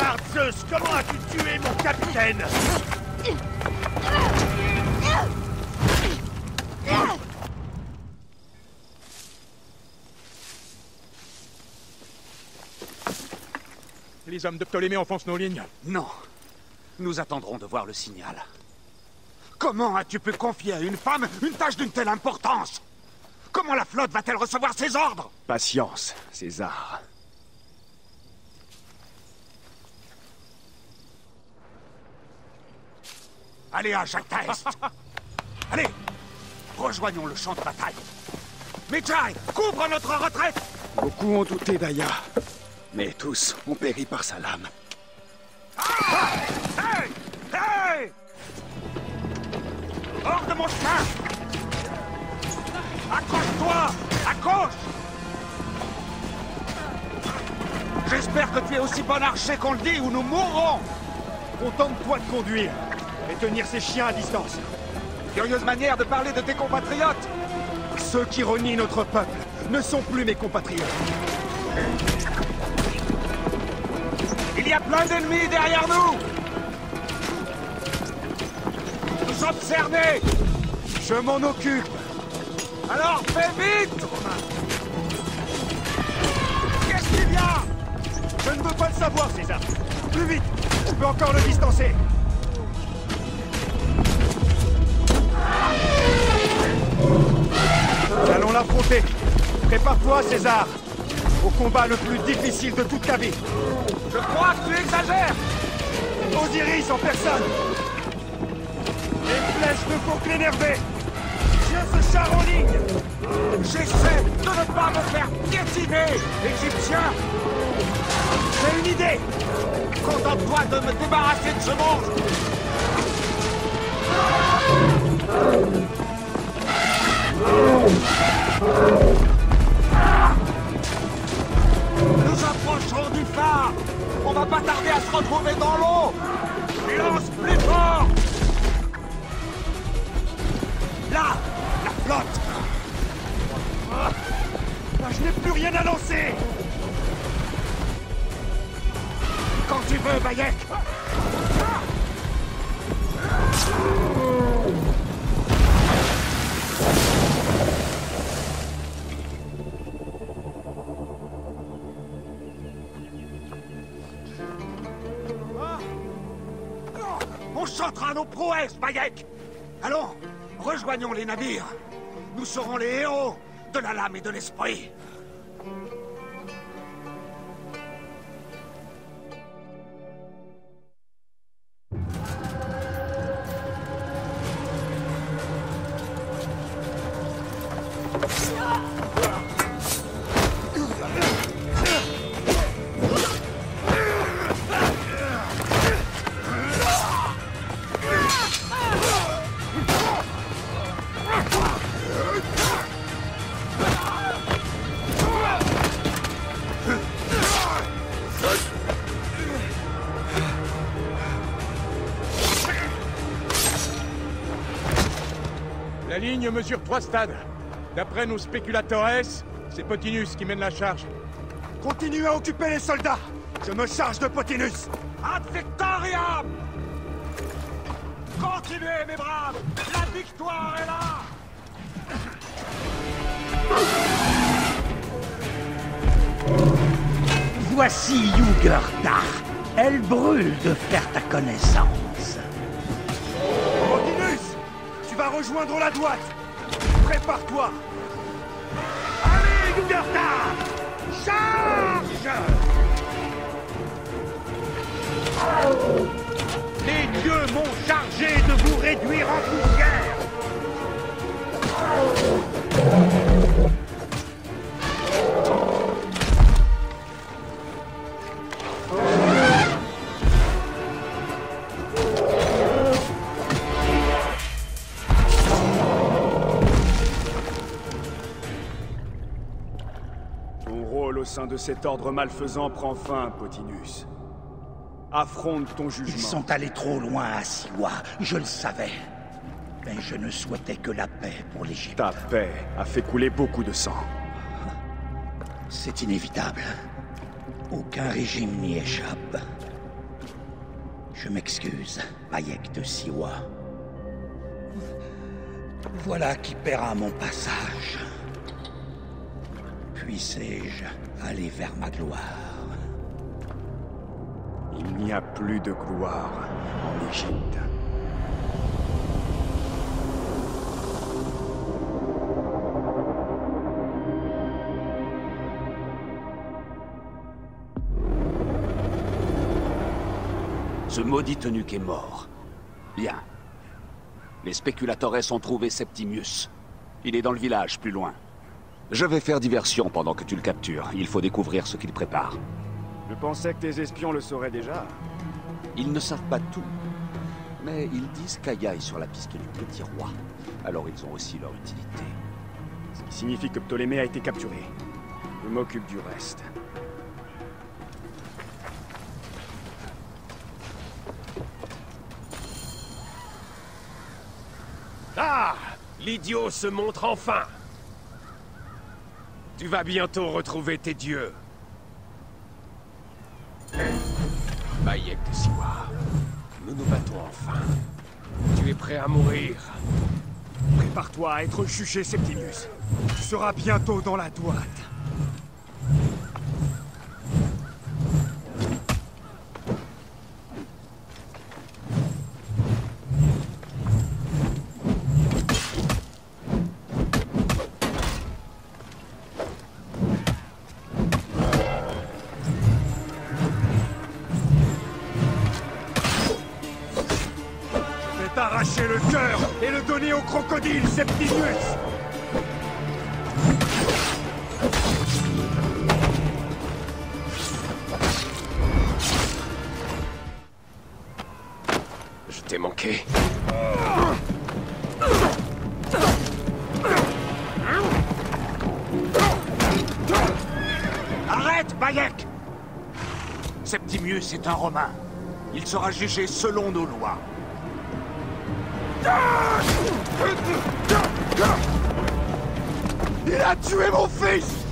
Regarde, Zeus, comment as-tu tué mon capitaine? Les hommes de Ptolémée enfoncent nos lignes. Non. Nous attendrons de voir le signal. Comment as-tu pu confier à une femme une tâche d'une telle importance? Comment la flotte va-t-elle recevoir ses ordres? Patience, César. Allez à Jacques. Allez, rejoignons le champ de bataille. Medjay, couvre notre retraite! Beaucoup ont douté d'Aya, mais tous ont péri par sa lame. Ah! Hey! Hey! Hors de mon chemin! Accroche-toi! À gauche! J'espère que tu es aussi bon archer qu'on le dit ou nous mourrons! Contente-toi de conduire et tenir ces chiens à distance. Curieuse manière de parler de tes compatriotes! Ceux qui renient notre peuple ne sont plus mes compatriotes. Il y a plein d'ennemis derrière nous! Nous sommes cernés! Je m'en occupe! Alors fais vite! Qu'est-ce qu'il y a? Je ne veux pas le savoir, César! Plus vite! Je peux encore le distancer! Nous allons l'affronter! Prépare-toi, César! Au combat le plus difficile de toute ta vie! Je crois que tu exagères! Osiris en personne! Les flèches ne font que l'énerver! Tiens ce char en ligne! J'essaie de ne pas me faire piétiner, Égyptien! J'ai une idée! Contente-toi de me débarrasser de ce monstre! Nous approcherons du phare! On va pas tarder à se retrouver dans l'eau! Lance plus fort! Là! La flotte! Là, je n'ai plus rien à lancer! Quand tu veux, Bayek! On chantera nos prouesses, Bayek! Allons, rejoignons les navires. Nous serons les héros de la lame et de l'esprit. La ligne mesure 3 stades. D'après nos spéculatores, c'est Potinus qui mène la charge. Continuez à occuper les soldats! Je me charge de Potinus! Ad victoriam! Continuez, mes braves! La victoire est là! Voici Jugurtha. Elle brûle de faire ta connaissance. Potinus! Tu vas rejoindre la droite! Prépare-toi! Allez, Jugurtha! Charge! Les dieux m'ont chargé de vous réduire en poussière! Ton rôle au sein de cet ordre malfaisant prend fin, Potinus. Affronte ton jugement. Ils sont allés trop loin à Siwa, je le savais. Mais je ne souhaitais que la paix pour l'Égypte. Ta paix a fait couler beaucoup de sang. C'est inévitable. Aucun régime n'y échappe. Je m'excuse, Bayek de Siwa. Voilà qui paiera mon passage. Puissé-je aller vers ma gloire? Il n'y a plus de gloire en Égypte. Ce maudit eunuque est mort. Bien. Les spéculateurs ont trouvé Septimius. Il est dans le village, plus loin. Je vais faire diversion pendant que tu le captures. Il faut découvrir ce qu'il prépare. Je pensais que tes espions le sauraient déjà. Ils ne savent pas tout. Mais ils disent qu'Aya est sur la piste du petit roi. Alors ils ont aussi leur utilité. Ce qui signifie que Ptolémée a été capturé. Je m'occupe du reste. Ah! L'idiot se montre enfin! Tu vas bientôt retrouver tes dieux. Bayek de Siwa, nous nous battons enfin. Tu es prêt à mourir? Prépare-toi à être jugé, Septimius. Tu seras bientôt dans la droite. T'arracher le cœur et le donner au crocodile, Septimius! Je t'ai manqué. Arrête, Bayek! Septimius est un Romain. Il sera jugé selon nos lois. Il a tué mon fils!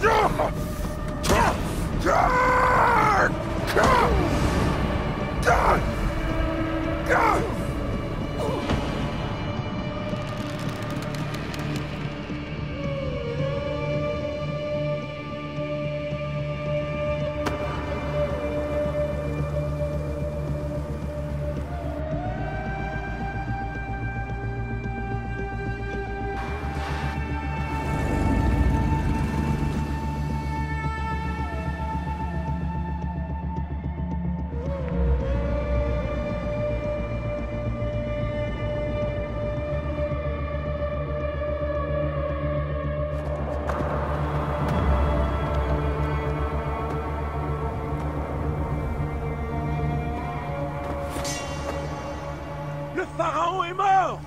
Le pharaon est mort!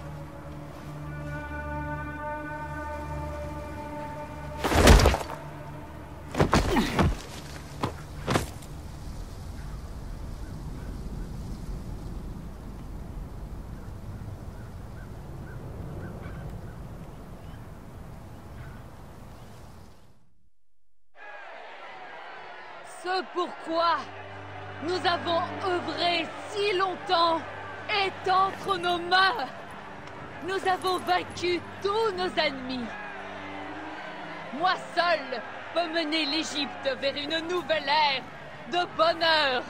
Ce pourquoi nous avons œuvré si longtemps est entre nos mains. Nous avons vaincu tous nos ennemis. Moi seul peux mener l'Égypte vers une nouvelle ère de bonheur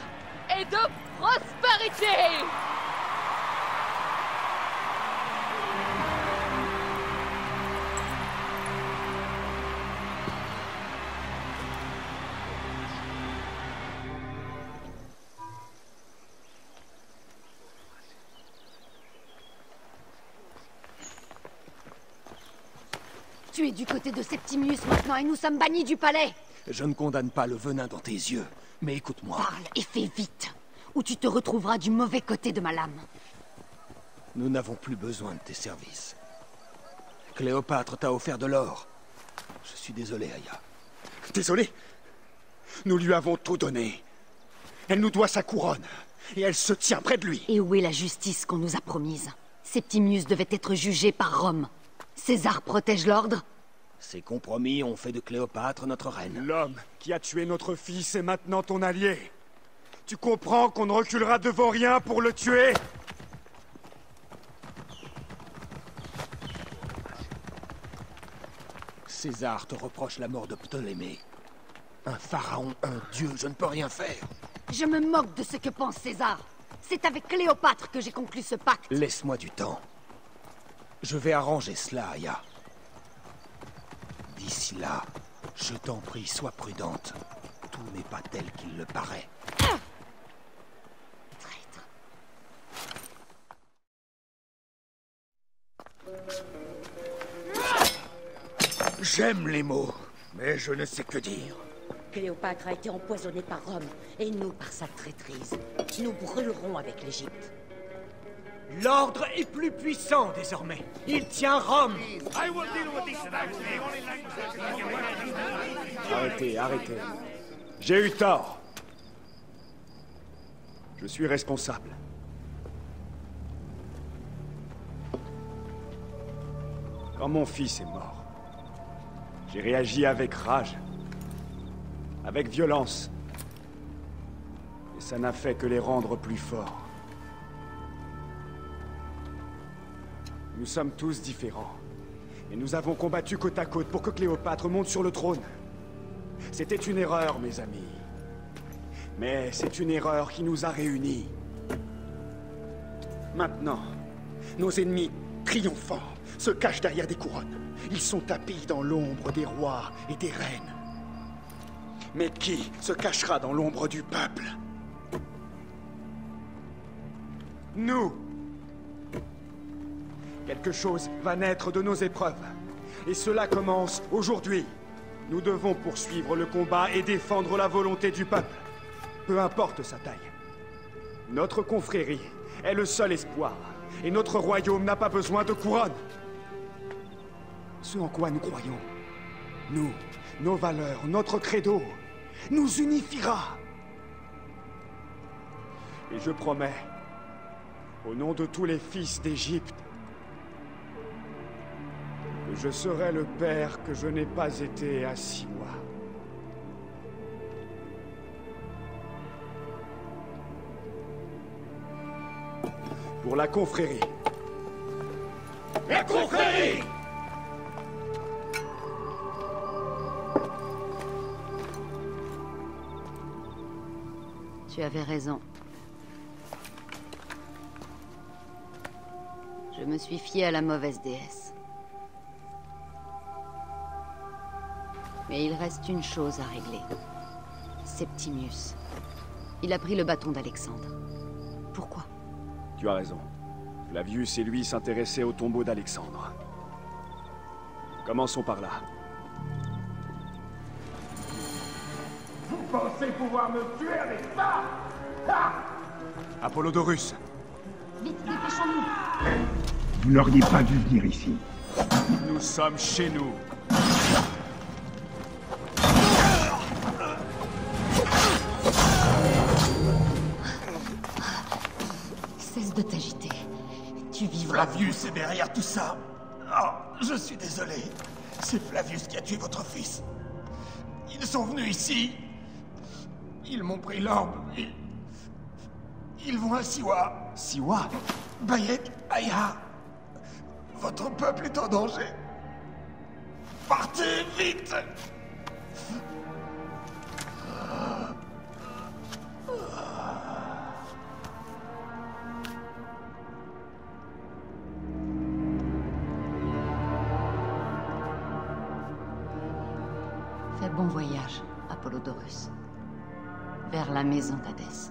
et de prospérité. Tu es du côté de Septimius maintenant et nous sommes bannis du palais. Je ne condamne pas le venin dans tes yeux, mais écoute-moi. Parle et fais vite, ou tu te retrouveras du mauvais côté de ma lame. Nous n'avons plus besoin de tes services. Cléopâtre t'a offert de l'or. Je suis désolé, Aya. Désolé? Nous lui avons tout donné. Elle nous doit sa couronne, et elle se tient près de lui. Et où est la justice qu'on nous a promise? Septimius devait être jugé par Rome. César protège l'ordre? Ces compromis ont fait de Cléopâtre notre reine. L'homme qui a tué notre fils est maintenant ton allié. Tu comprends qu'on ne reculera devant rien pour le tuer? César te reproche la mort de Ptolémée. Un pharaon, un dieu, je ne peux rien faire. Je me moque de ce que pense César. C'est avec Cléopâtre que j'ai conclu ce pacte. Laisse-moi du temps. Je vais arranger cela, Aya. D'ici là, je t'en prie, sois prudente. Tout n'est pas tel qu'il le paraît. Traître. J'aime les mots, mais je ne sais que dire. Cléopâtre a été empoisonnée par Rome, et nous par sa traîtrise. Nous brûlerons avec l'Égypte. L'ordre est plus puissant désormais. Il tient Rome. Arrêtez, arrêtez. J'ai eu tort. Je suis responsable. Quand mon fils est mort, j'ai réagi avec rage, avec violence. Et ça n'a fait que les rendre plus forts. Nous sommes tous différents. Et nous avons combattu côte à côte pour que Cléopâtre monte sur le trône. C'était une erreur, mes amis. Mais c'est une erreur qui nous a réunis. Maintenant, nos ennemis triomphants se cachent derrière des couronnes. Ils sont tapis dans l'ombre des rois et des reines. Mais qui se cachera dans l'ombre du peuple? Nous! Quelque chose va naître de nos épreuves. Et cela commence aujourd'hui. Nous devons poursuivre le combat et défendre la volonté du peuple. Peu importe sa taille. Notre confrérie est le seul espoir. Et notre royaume n'a pas besoin de couronne. Ce en quoi nous croyons, nous, nos valeurs, notre credo, nous unifiera. Et je promets, au nom de tous les fils d'Égypte, que je serai le père que je n'ai pas été à Siwa. Pour la confrérie. La confrérie! Tu avais raison. Je me suis fié à la mauvaise déesse. Mais il reste une chose à régler. Septimius. Il a pris le bâton d'Alexandre. Pourquoi? Tu as raison. Flavius et lui s'intéressaient au tombeau d'Alexandre. Commençons par là. Vous pensez pouvoir me tuer avec ça? Ah! Apollodorus. Vite, dépêchons-nous. Vous n'auriez pas dû venir ici. Nous sommes chez nous. Cesse de t'agiter. Tu vivras. Flavius est derrière tout ça. Oh, je suis désolé. C'est Flavius qui a tué votre fils. Ils sont venus ici. Ils m'ont pris l'orbe. Ils vont à Siwa. Siwa? Bayek, Aya. Votre peuple est en danger. Partez vite. Fais bon voyage, Apollodorus. Vers la maison d'Hadès.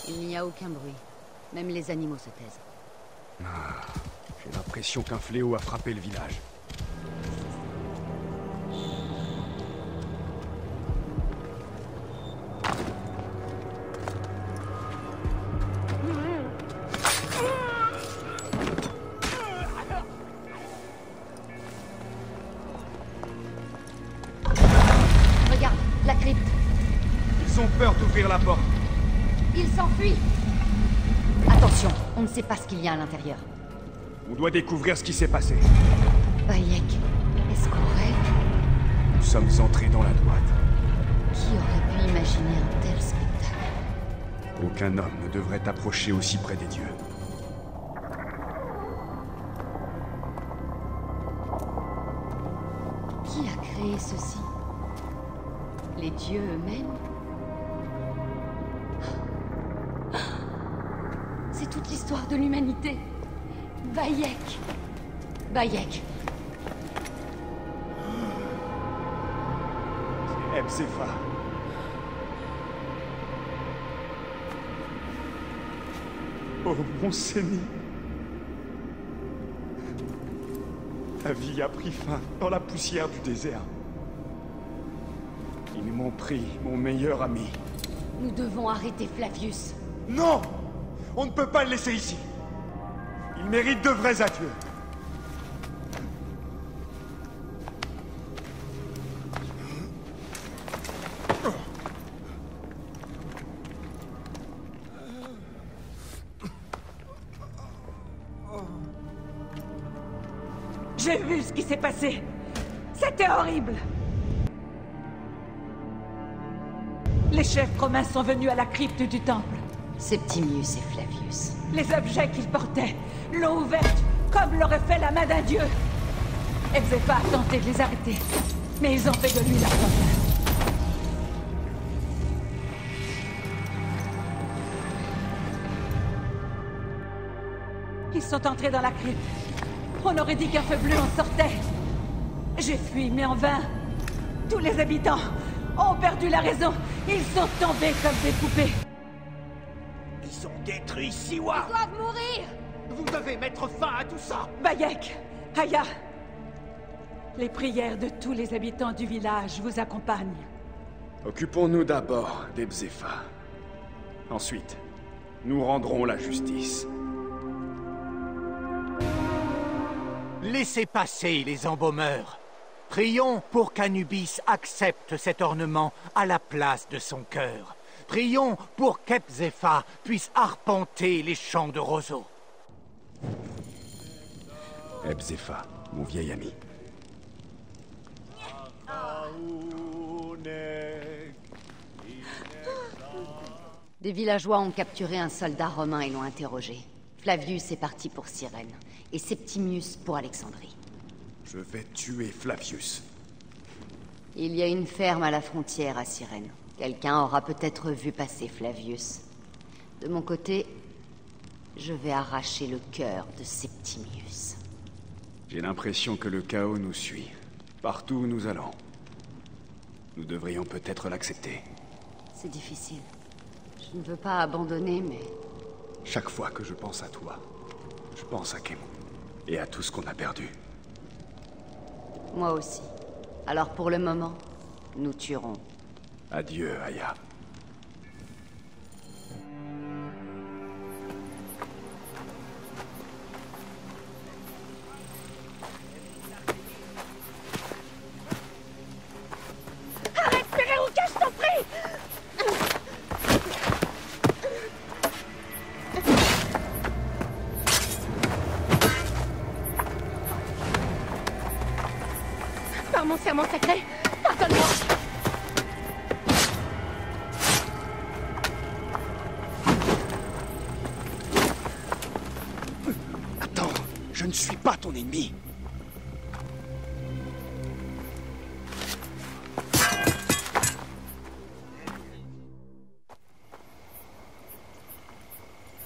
Il n'y a aucun bruit. Même les animaux se taisent. J'ai l'impression qu'un fléau a frappé le village. peur d'ouvrir la porte. Il s'enfuit. Attention, on ne sait pas ce qu'il y a à l'intérieur. On doit découvrir ce qui s'est passé. Bayek, est-ce qu'on rêve? Nous sommes entrés dans la droite. Qui aurait pu imaginer un tel spectacle? Aucun homme ne devrait approcher aussi près des dieux. Qui a créé ceci? Les dieux eux-mêmes? C'est toute l'histoire de l'humanité. Bayek. Bayek. C'est Ebzefa. Oh, mon Seigneur. La vie a pris fin dans la poussière du désert. Ils m'ont pris mon meilleur ami. Nous devons arrêter Flavius. Non! On ne peut pas le laisser ici. Il mérite de vrais adieux. J'ai vu ce qui s'est passé. C'était horrible. Les chefs romains sont venus à la crypte du temple. Septimius et Flavius. Les objets qu'ils portaient l'ont ouverte comme l'aurait fait la main d'un dieu. Ebzefa a tenté de les arrêter, mais ils ont fait de lui leur sauveur. Ils sont entrés dans la crypte. On aurait dit qu'un feu bleu en sortait. J'ai fui, mais en vain. Tous les habitants ont perdu la raison. Ils sont tombés comme des poupées. Ils ont détruit Siwa. Ils doivent mourir. Vous devez mettre fin à tout ça. Bayek, Aya, les prières de tous les habitants du village vous accompagnent. Occupons-nous d'abord d'Ebzefa. Ensuite, nous rendrons la justice. Laissez passer les embaumeurs. Prions pour qu'Anubis accepte cet ornement à la place de son cœur. Prions pour qu'Ebzefa puisse arpenter les champs de roseaux. Ebzefa, mon vieil ami. Des villageois ont capturé un soldat romain et l'ont interrogé. Flavius est parti pour Cyrène, et Septimius pour Alexandrie. Je vais tuer Flavius. Il y a une ferme à la frontière à Cyrène. Quelqu'un aura peut-être vu passer Flavius. De mon côté, je vais arracher le cœur de Septimius. J'ai l'impression que le chaos nous suit. Partout où nous allons. Nous devrions peut-être l'accepter. C'est difficile. Je ne veux pas abandonner, mais... Chaque fois que je pense à toi, je pense à Kemo. Et à tout ce qu'on a perdu. Moi aussi. Alors pour le moment, nous tuerons. Adieu, Aya. Arrête, Pereruka, je t'en prie! Par mon serment sacré, pardonne-moi! Attends, je ne suis pas ton ennemi.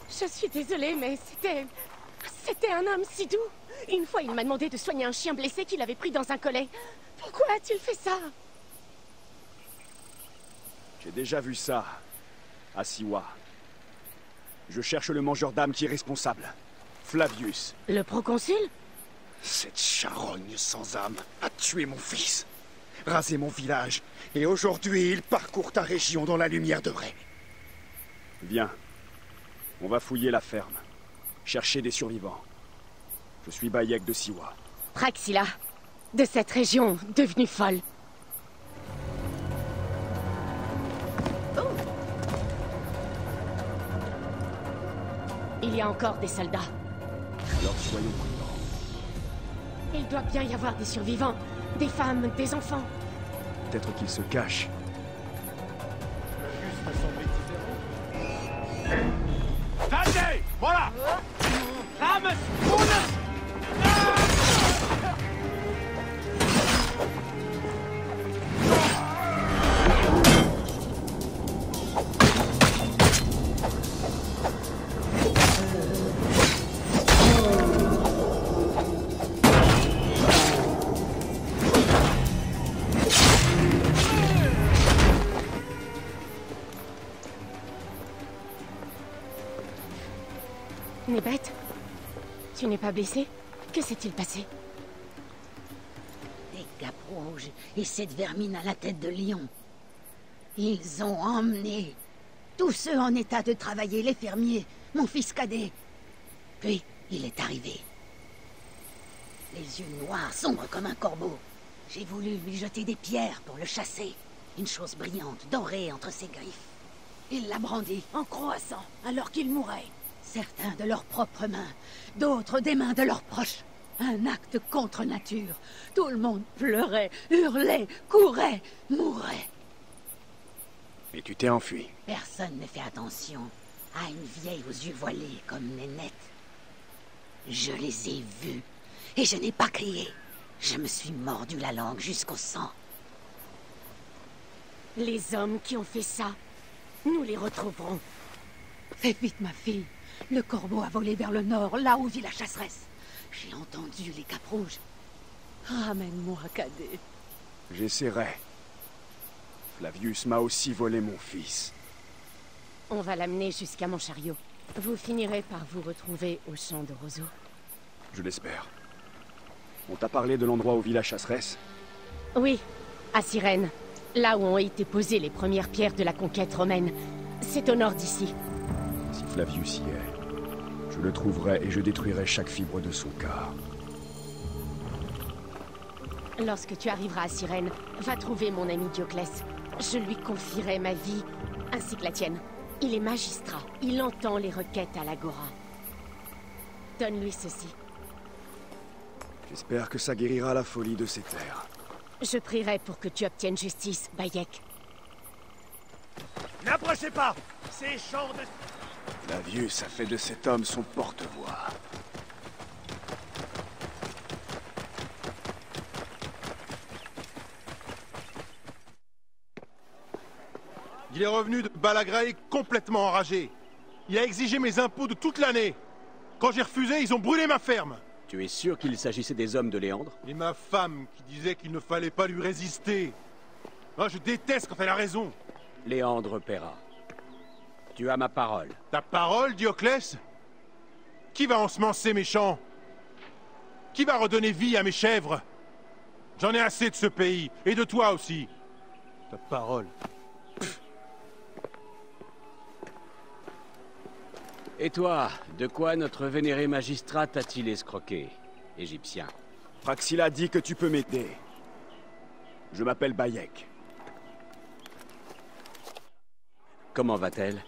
Je suis désolée, mais c'était un homme si doux. Une fois, il m'a demandé de soigner un chien blessé qu'il avait pris dans un collet. Pourquoi a-t-il fait ça? J'ai déjà vu ça, à Siwa. Je cherche le mangeur d'âme qui est responsable. Flavius. Le proconsul? Cette charogne sans âme a tué mon fils, rasé mon village, et aujourd'hui il parcourt ta région dans la lumière de vrai. Viens. On va fouiller la ferme. Chercher des survivants. Je suis Bayek de Siwa. Praxila, de cette région devenue folle. Oh, Il y a encore des soldats. Alors soyons prudents. Il doit bien y avoir des survivants. Des femmes, des enfants. Peut-être qu'ils se cachent. Attendez! Voilà! Rame! Nébet, tu n'es pas blessé? Que s'est-il passé? Des capes rouges et cette vermine à la tête de lion. Ils ont emmené tous ceux en état de travailler, les fermiers, mon fils cadet. Puis, il est arrivé. Les yeux noirs, sombres comme un corbeau. J'ai voulu lui jeter des pierres pour le chasser. Une chose brillante, dorée entre ses griffes. Il l'a brandie en croassant alors qu'il mourait. Certains de leurs propres mains, d'autres des mains de leurs proches. Un acte contre nature. Tout le monde pleurait, hurlait, courait, mourait. Et tu t'es enfui. Personne ne fait attention à une vieille aux yeux voilés comme Nénette. Je les ai vus et je n'ai pas crié. Je me suis mordu la langue jusqu'au sang. Les hommes qui ont fait ça, nous les retrouverons. Fais vite, ma fille. Le corbeau a volé vers le nord, là où vit la chasseresse. J'ai entendu les capes rouges. Ramène-moi, cadet. J'essaierai. Flavius m'a aussi volé mon fils. On va l'amener jusqu'à mon chariot. Vous finirez par vous retrouver au champ de roseaux. Je l'espère. On t'a parlé de l'endroit où vit la chasseresse? Oui, à Cyrène. Là où ont été posées les premières pierres de la conquête romaine. C'est au nord d'ici. Si Flavius y est, je le trouverai et je détruirai chaque fibre de son corps. Lorsque tu arriveras à Cyrène, va trouver mon ami Dioclès. Je lui confierai ma vie, ainsi que la tienne. Il est magistrat. Il entend les requêtes à l'Agora. Donne-lui ceci. J'espère que ça guérira la folie de ces terres. Je prierai pour que tu obtiennes justice, Bayek. N'approchez pas! Ces champs de... Flavius a fait de cet homme son porte-voix. Il est revenu de Balagrae complètement enragé. Il a exigé mes impôts de toute l'année. Quand j'ai refusé, ils ont brûlé ma ferme. Tu es sûr qu'il s'agissait des hommes de Léandre? Et ma femme qui disait qu'il ne fallait pas lui résister. Moi, je déteste quand elle a raison. Léandre paiera. Tu as ma parole. Ta parole, Dioclès? Qui va ensemencer mes champs? Qui va redonner vie à mes chèvres? J'en ai assez de ce pays, et de toi aussi. Ta parole. Et toi, de quoi notre vénéré magistrat t'a-t-il escroqué, Égyptien? Praxila dit que tu peux m'aider. Je m'appelle Bayek. Comment va-t-elle?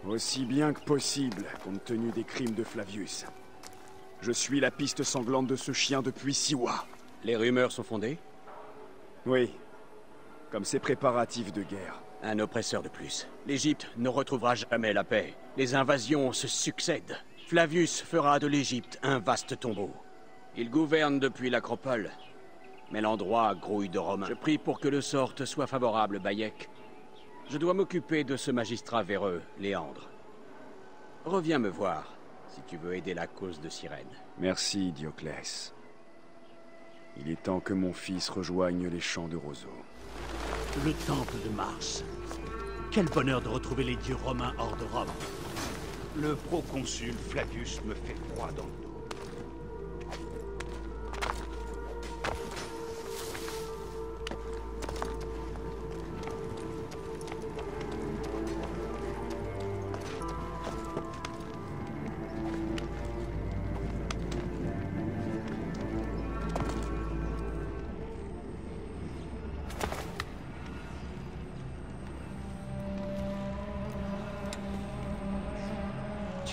Aussi bien que possible, compte tenu des crimes de Flavius. Je suis la piste sanglante de ce chien depuis Siwa. Les rumeurs sont fondées? Oui. Comme ses préparatifs de guerre. Un oppresseur de plus. L'Égypte ne retrouvera jamais la paix. Les invasions se succèdent. Flavius fera de l'Égypte un vaste tombeau. Il gouverne depuis l'Acropole. Mais l'endroit grouille de Romains. Je prie pour que le sort te soit favorable, Bayek. Je dois m'occuper de ce magistrat véreux, Léandre. Reviens me voir, si tu veux aider la cause de Cyrène. Merci, Dioclès. Il est temps que mon fils rejoigne les champs de roseaux. Le temple de Mars. Quel bonheur de retrouver les dieux romains hors de Rome. Le proconsul Flavius me fait froid dans le dos.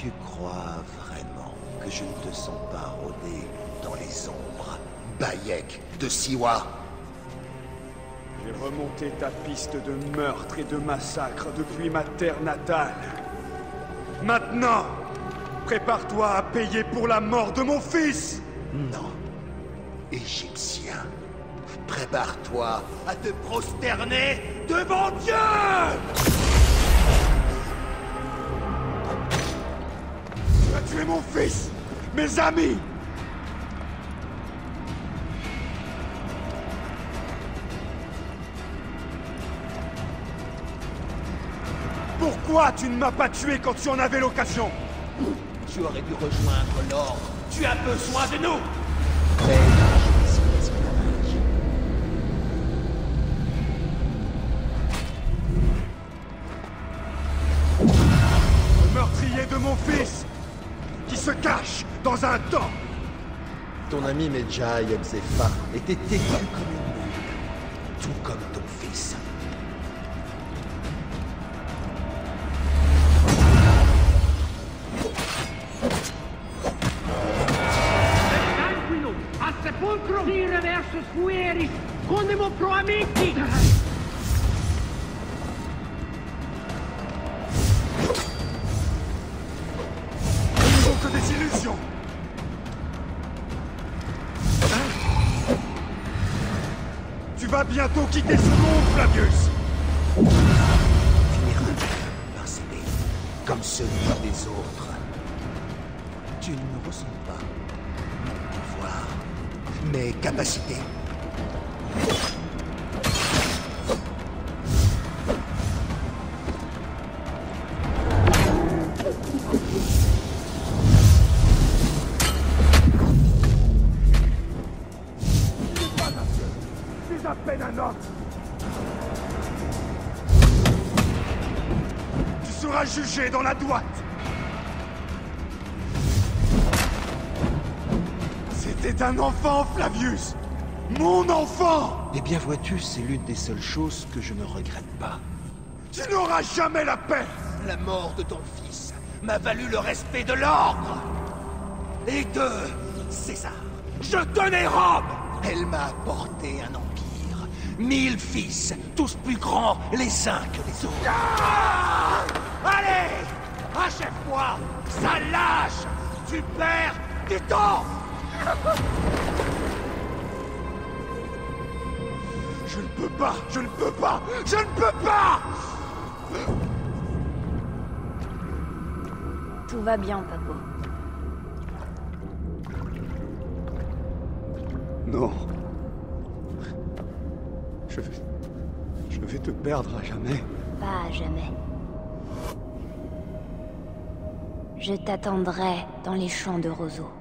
Tu crois vraiment que je ne te sens pas rôder dans les ombres, Bayek de Siwa? J'ai remonté ta piste de meurtre et de massacre depuis ma terre natale. Maintenant, prépare-toi à payer pour la mort de mon fils! Non. Égyptien, prépare-toi à te prosterner devant Dieu! Tu as tué mon fils! Mes amis! Pourquoi tu ne m'as pas tué quand tu en avais l'occasion? Tu aurais dû rejoindre l'ordre. Tu as besoin de nous! Le meurtrier de mon fils, qui se cache dans un temple. Ton ami Medjay Mzefa était têtu comme une mule, tout comme ton fils. Al sepolcro! Dire versus fueris, condemo pro amici! Ils n'ont que des illusions! Tu vas bientôt quitter ce monde, Flavius! Finira par s'aimer, comme celui des autres. Tu ne ressens pas mon pouvoir, mes capacités. C'est à peine un homme! Tu seras jugé dans la droite! C'était un enfant, Flavius! Mon enfant! Eh bien, vois-tu, c'est l'une des seules choses que je ne regrette pas. Tu n'auras jamais la paix! La mort de ton fils m'a valu le respect de l'ordre et de César. Je tenais Rome! Elle m'a apporté un empire. 1000 fils, tous plus grands les uns que les autres. Ah! Allez! Achève-moi! Ça lâche! Tu perds du temps! Je ne peux pas! Je ne peux pas! Je ne peux pas! Tout va bien, Papo. Non. Je vais te perdre à jamais. Pas à jamais. Je t'attendrai dans les champs de roseaux.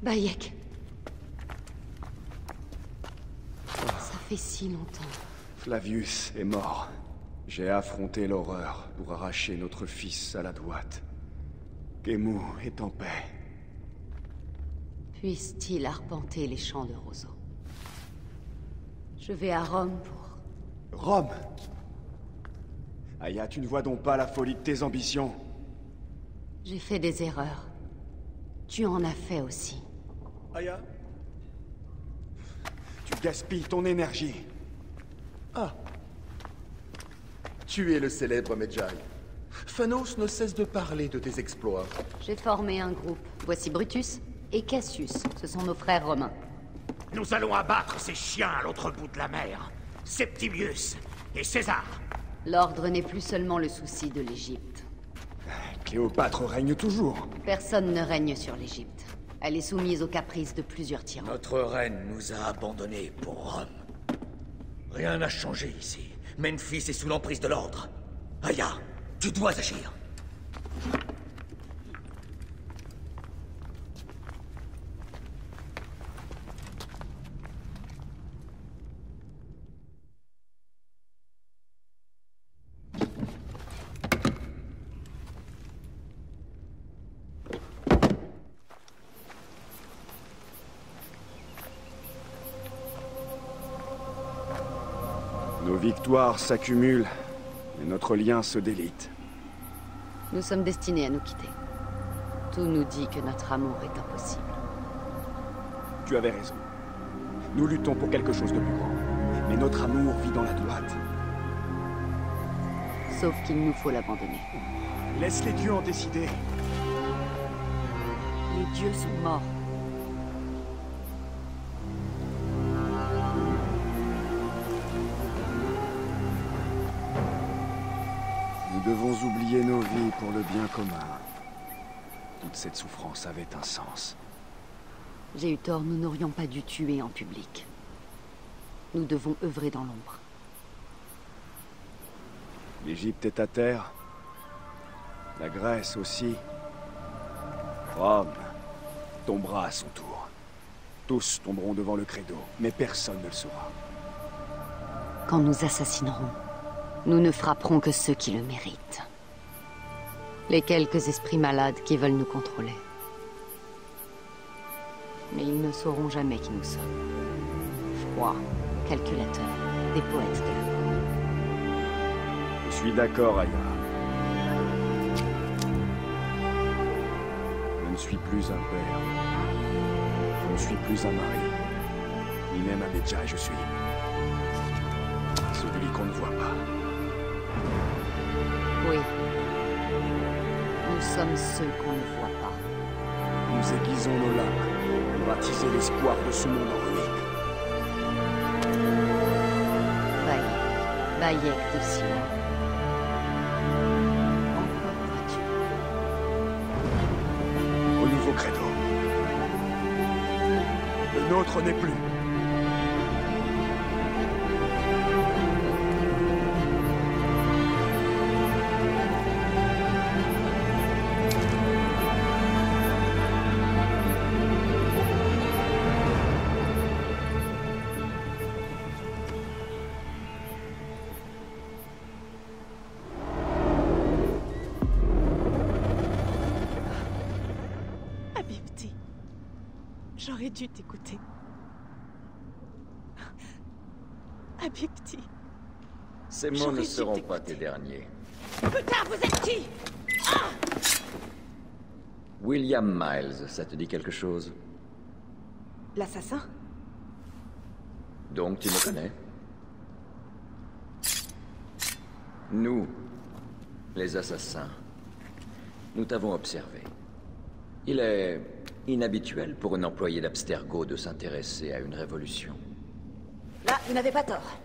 Bayek. Ça fait si longtemps. Flavius est mort. J'ai affronté l'horreur pour arracher notre fils à la droite. Kemu est en paix. Puisse-t-il arpenter les champs de roseaux. Je vais à Rome pour... Rome? Aya, tu ne vois donc pas la folie de tes ambitions? J'ai fait des erreurs. Tu en as fait aussi. Aya? Tu gaspilles ton énergie. Ah. Tu es le célèbre Medjay. Phanos ne cesse de parler de tes exploits. J'ai formé un groupe. Voici Brutus et Cassius. Ce sont nos frères romains. Nous allons abattre ces chiens à l'autre bout de la mer. Septimius et César. L'ordre n'est plus seulement le souci de l'Égypte. Cléopâtre règne toujours. Personne ne règne sur l'Égypte. Elle est soumise aux caprices de plusieurs tyrans. Notre reine nous a abandonnés pour Rome. Rien n'a changé ici. Memphis est sous l'emprise de l'ordre. Aya, Tu dois agir. Nos victoires s'accumulent et notre lien se délite. Nous sommes destinés à nous quitter. Tout nous dit que notre amour est impossible. Tu avais raison. Nous luttons pour quelque chose de plus grand. Mais notre amour vit dans la droite. Sauf qu'il nous faut l'abandonner. Laisse les dieux en décider. Les dieux sont morts. Nous devons oublier nos vies pour le bien commun. Toute cette souffrance avait un sens. J'ai eu tort, nous n'aurions pas dû tuer en public. Nous devons œuvrer dans l'ombre. L'Égypte est à terre. La Grèce aussi. Rome tombera à son tour. Tous tomberont devant le credo, mais personne ne le saura. Quand nous assassinerons, nous ne frapperons que ceux qui le méritent. Les quelques esprits malades qui veulent nous contrôler. Mais ils ne sauront jamais qui nous sommes. Froids, calculateurs, des poètes de la mort. Je suis d'accord, Aya. Je ne suis plus un père. Je ne suis plus un mari. Ni même un Medjay, je suis celui qu'on ne voit pas. Oui. Nous sommes ceux qu'on ne voit pas. Nous aiguisons nos lames pour attiser l'espoir de ce monde en ruine. Bayek de Siwa. Encore vois-tu. Au nouveau credo. Le nôtre n'est plus. J'aurais dû t'écouter. Habibti. Ces mots ne seront pas tes derniers. Putain, vous êtes qui? William Miles, ça te dit quelque chose? L'assassin? Donc tu me connais? Nous, les assassins, nous t'avons observé. Il est inhabituel pour un employé d'Abstergo de s'intéresser à une révolution. Là, vous n'avez pas tort.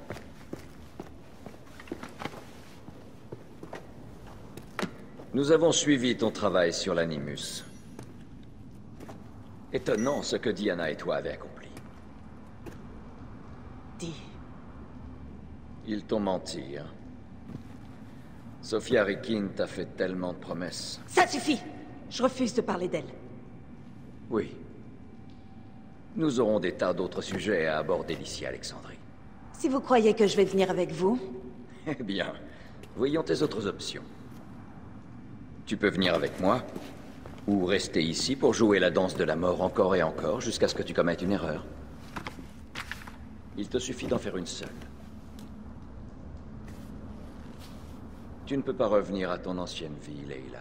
Nous avons suivi ton travail sur l'Animus. Étonnant ce que Diana et toi avez accompli. Dis. Ils t'ont menti, hein? Sophia Rikin t'a fait tellement de promesses. Ça suffit! Je refuse de parler d'elle. Oui. Nous aurons des tas d'autres sujets à aborder d'ici Alexandrie. Si vous croyez que je vais venir avec vous... Eh bien, voyons tes autres options. Tu peux venir avec moi, ou rester ici pour jouer la danse de la mort encore et encore jusqu'à ce que tu commettes une erreur. Il te suffit d'en faire une seule. Tu ne peux pas revenir à ton ancienne vie, Leila.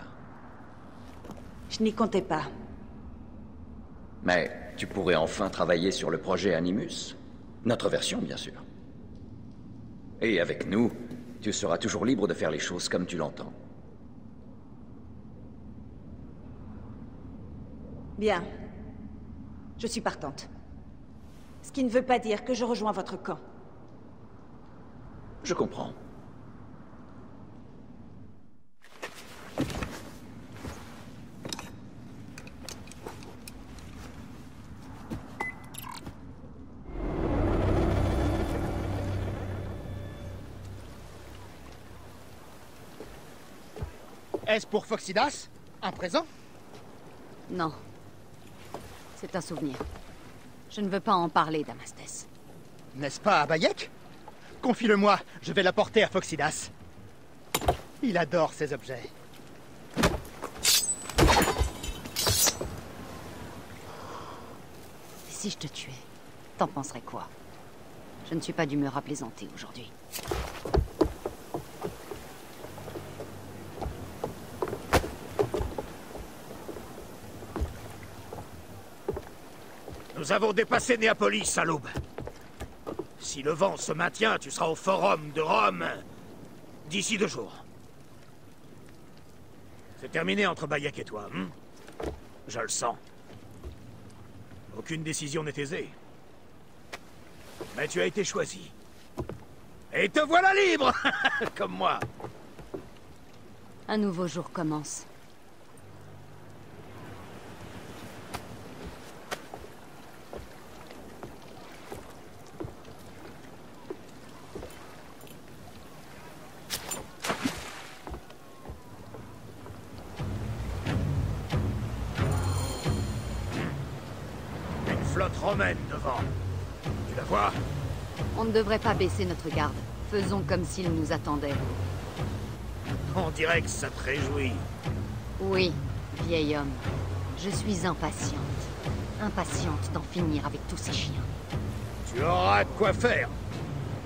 Je n'y comptais pas. Mais tu pourrais enfin travailler sur le projet Animus. Notre version, bien sûr. Et avec nous, tu seras toujours libre de faire les choses comme tu l'entends. Bien. Je suis partante. Ce qui ne veut pas dire que je rejoins votre camp. Je comprends. Est-ce pour Phoxidas? Un présent? Non. C'est un souvenir. Je ne veux pas en parler, Damastes. N'est-ce pas à Bayek? Confie-le-moi, je vais l'apporter à Phoxidas. Il adore ces objets. Si je te tuais, t'en penserais quoi? Je ne suis pas d'humeur à plaisanter aujourd'hui. Nous avons dépassé Néapolis à l'aube. Si le vent se maintient, tu seras au Forum de Rome d'ici 2 jours. C'est terminé entre Bayek et toi, hein? Je le sens. Aucune décision n'est aisée. Mais tu as été choisi. Et te voilà libre. Comme moi. Un nouveau jour commence. Une flotte romaine devant. Tu la vois? On ne devrait pas baisser notre garde. Faisons comme s'ils nous attendaient. On dirait que ça te réjouit. Oui, vieil homme. Je suis impatiente. Impatiente d'en finir avec tous ces chiens. Tu auras de quoi faire.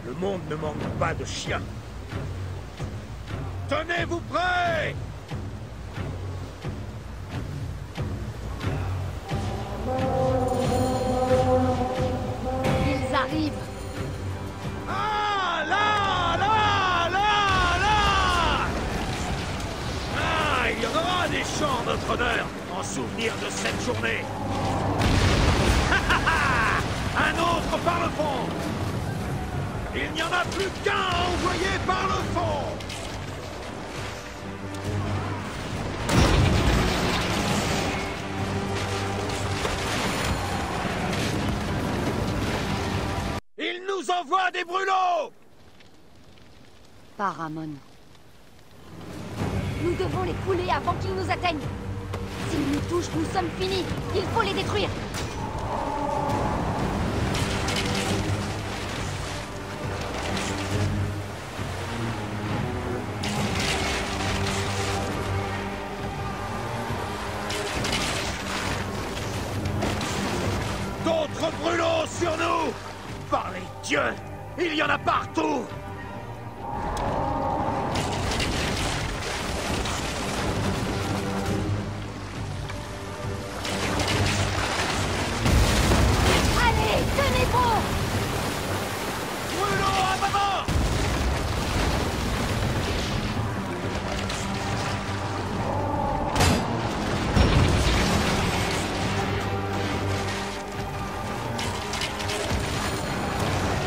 Le monde ne manque pas de chiens. Tenez-vous prêts! Ils arrivent! Ah, là, là, là, là! Ah, il y en aura des chants en notre honneur, en souvenir de cette journée. Un autre par le fond! Il n'y en a plus qu'un à envoyer par le fond! Il nous envoie des brûlots! Paramon. Nous devons les couler avant qu'ils nous atteignent. S'ils nous touchent, nous sommes finis. Il faut les détruire. D'autres brûlots sur nous! Par les dieux! Il y en a partout! Allez, tenez bon! Brûlot à maman!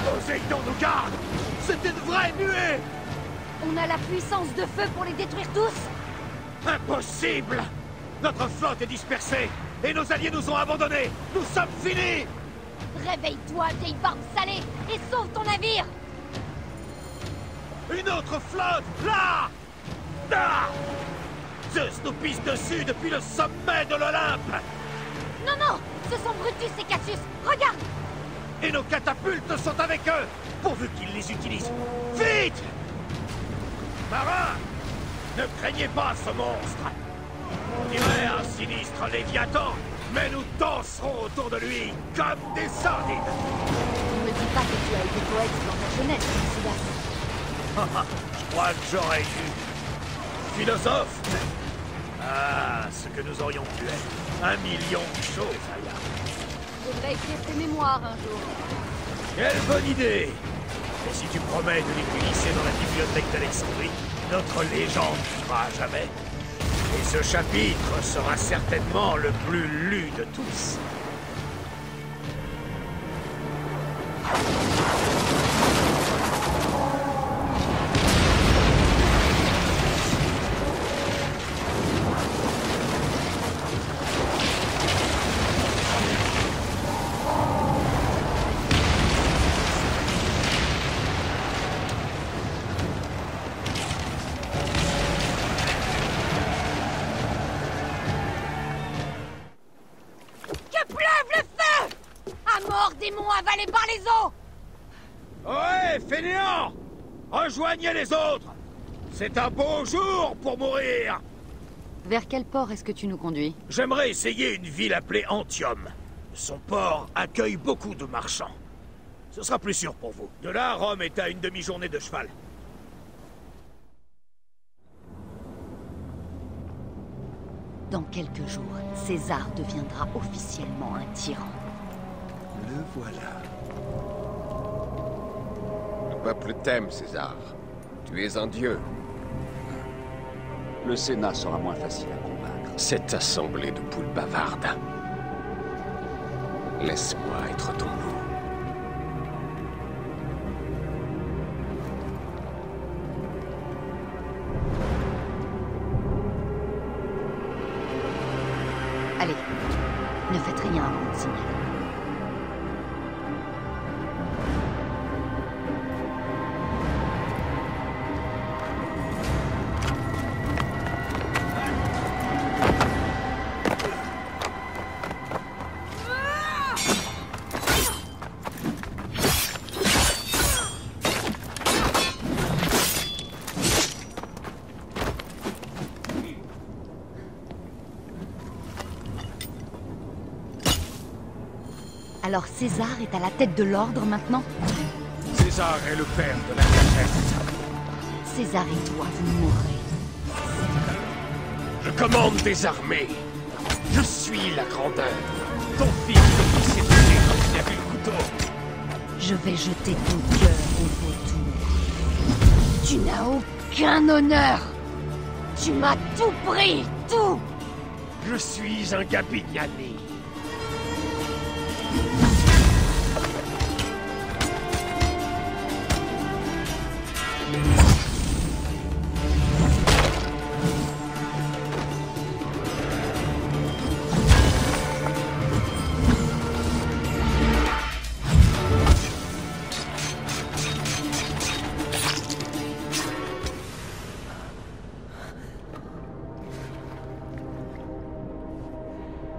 Poséidon nous garde! C'est une vraie nuée! On a la puissance de feu pour les détruire tous? Impossible! Notre flotte est dispersée, et nos alliés nous ont abandonnés! Nous sommes finis! Réveille-toi, vieille barbe salée, et sauve ton navire! Une autre flotte! Là! Là! Zeus nous pisse dessus depuis le sommet de l'Olympe! Non, non! Ce sont Brutus et Cassius! Regarde! Et nos catapultes sont avec eux, pourvu qu'ils les utilisent. Vite! Marins, ne craignez pas ce monstre. On dirait un sinistre Léviathan, mais nous danserons autour de lui comme des sardines. Ne me dis pas que tu as été poète dans ta jeunesse, Silas. Je crois que j'aurais dû. Philosophe? Ah, ce que nous aurions pu être. 1 million de choses, Aya. Je devrais écrire tes mémoires un jour. Quelle bonne idée! Et si tu promets de les glisser dans la bibliothèque d'Alexandrie, notre légende vivra à jamais. Et ce chapitre sera certainement le plus lu de tous. démons avalés par les eaux! Ouais, fainéants! Rejoignez les autres! C'est un beau jour pour mourir! Vers quel port est-ce que tu nous conduis? J'aimerais essayer une ville appelée Antium. Son port accueille beaucoup de marchands. Ce sera plus sûr pour vous. De là, Rome est à une demi-journée de cheval. Dans quelques jours, César deviendra officiellement un tyran. Le voilà. Le peuple t'aime, César. Tu es un dieu. Le Sénat sera moins facile à convaincre. Cette assemblée de poules bavardes. Laisse-moi être ton loup. Allez, ne faites rien avant de signaler. Alors César est à la tête de l'ordre maintenant? César est le père de la cachette. César et toi, vous mourrez. Je commande des armées. Je suis la grandeur. Ton fils officier de guerre comme il a vu le couteau. Je vais jeter ton cœur au vautour. Tu n'as aucun honneur. Tu m'as tout pris, tout. Je suis un Gabignani.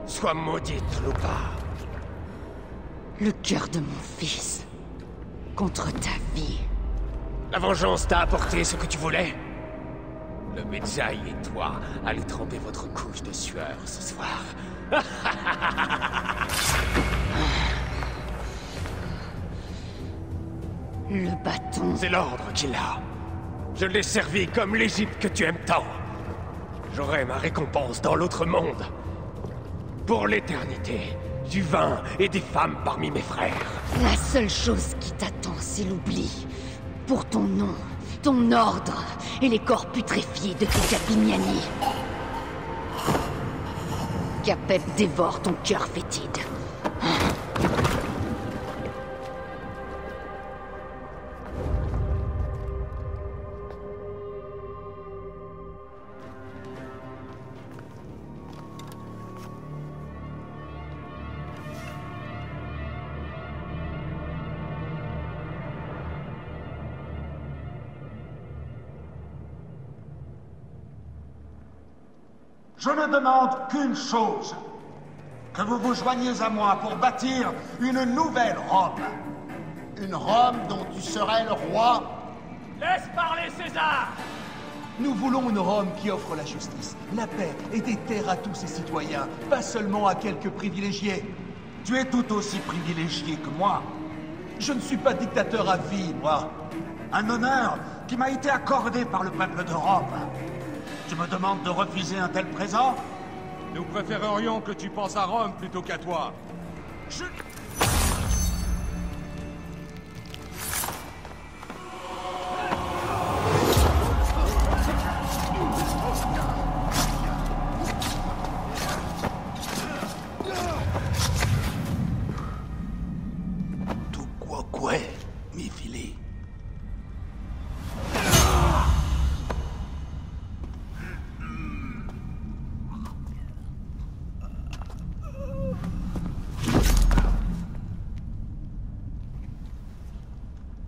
Sois maudite, Lupa. Le cœur de mon fils. Contre ta vie. La vengeance t'a apporté ce que tu voulais. Le Medjay et toi allez tremper votre couche de sueur ce soir. Le bâton. C'est l'ordre qu'il a. Je l'ai servi comme l'Égypte que tu aimes tant. J'aurai ma récompense dans l'autre monde. Pour l'éternité, du vin et des femmes parmi mes frères. La seule chose qui t'attend, c'est l'oubli. Pour ton nom, ton ordre et les corps putréfiés de tes Gabignani. Capep dévore ton cœur fétide. Je ne demande qu'une chose. Que vous vous joigniez à moi pour bâtir une nouvelle Rome. Une Rome dont tu serais le roi? Laisse parler César! Nous voulons une Rome qui offre la justice, la paix et des terres à tous ses citoyens, pas seulement à quelques privilégiés. Tu es tout aussi privilégié que moi. Je ne suis pas dictateur à vie, moi. Un honneur qui m'a été accordé par le peuple de Rome. Tu me demandes de refuser un tel présent? Nous préférerions que tu penses à Rome plutôt qu'à toi. Tu quoi, mi fili.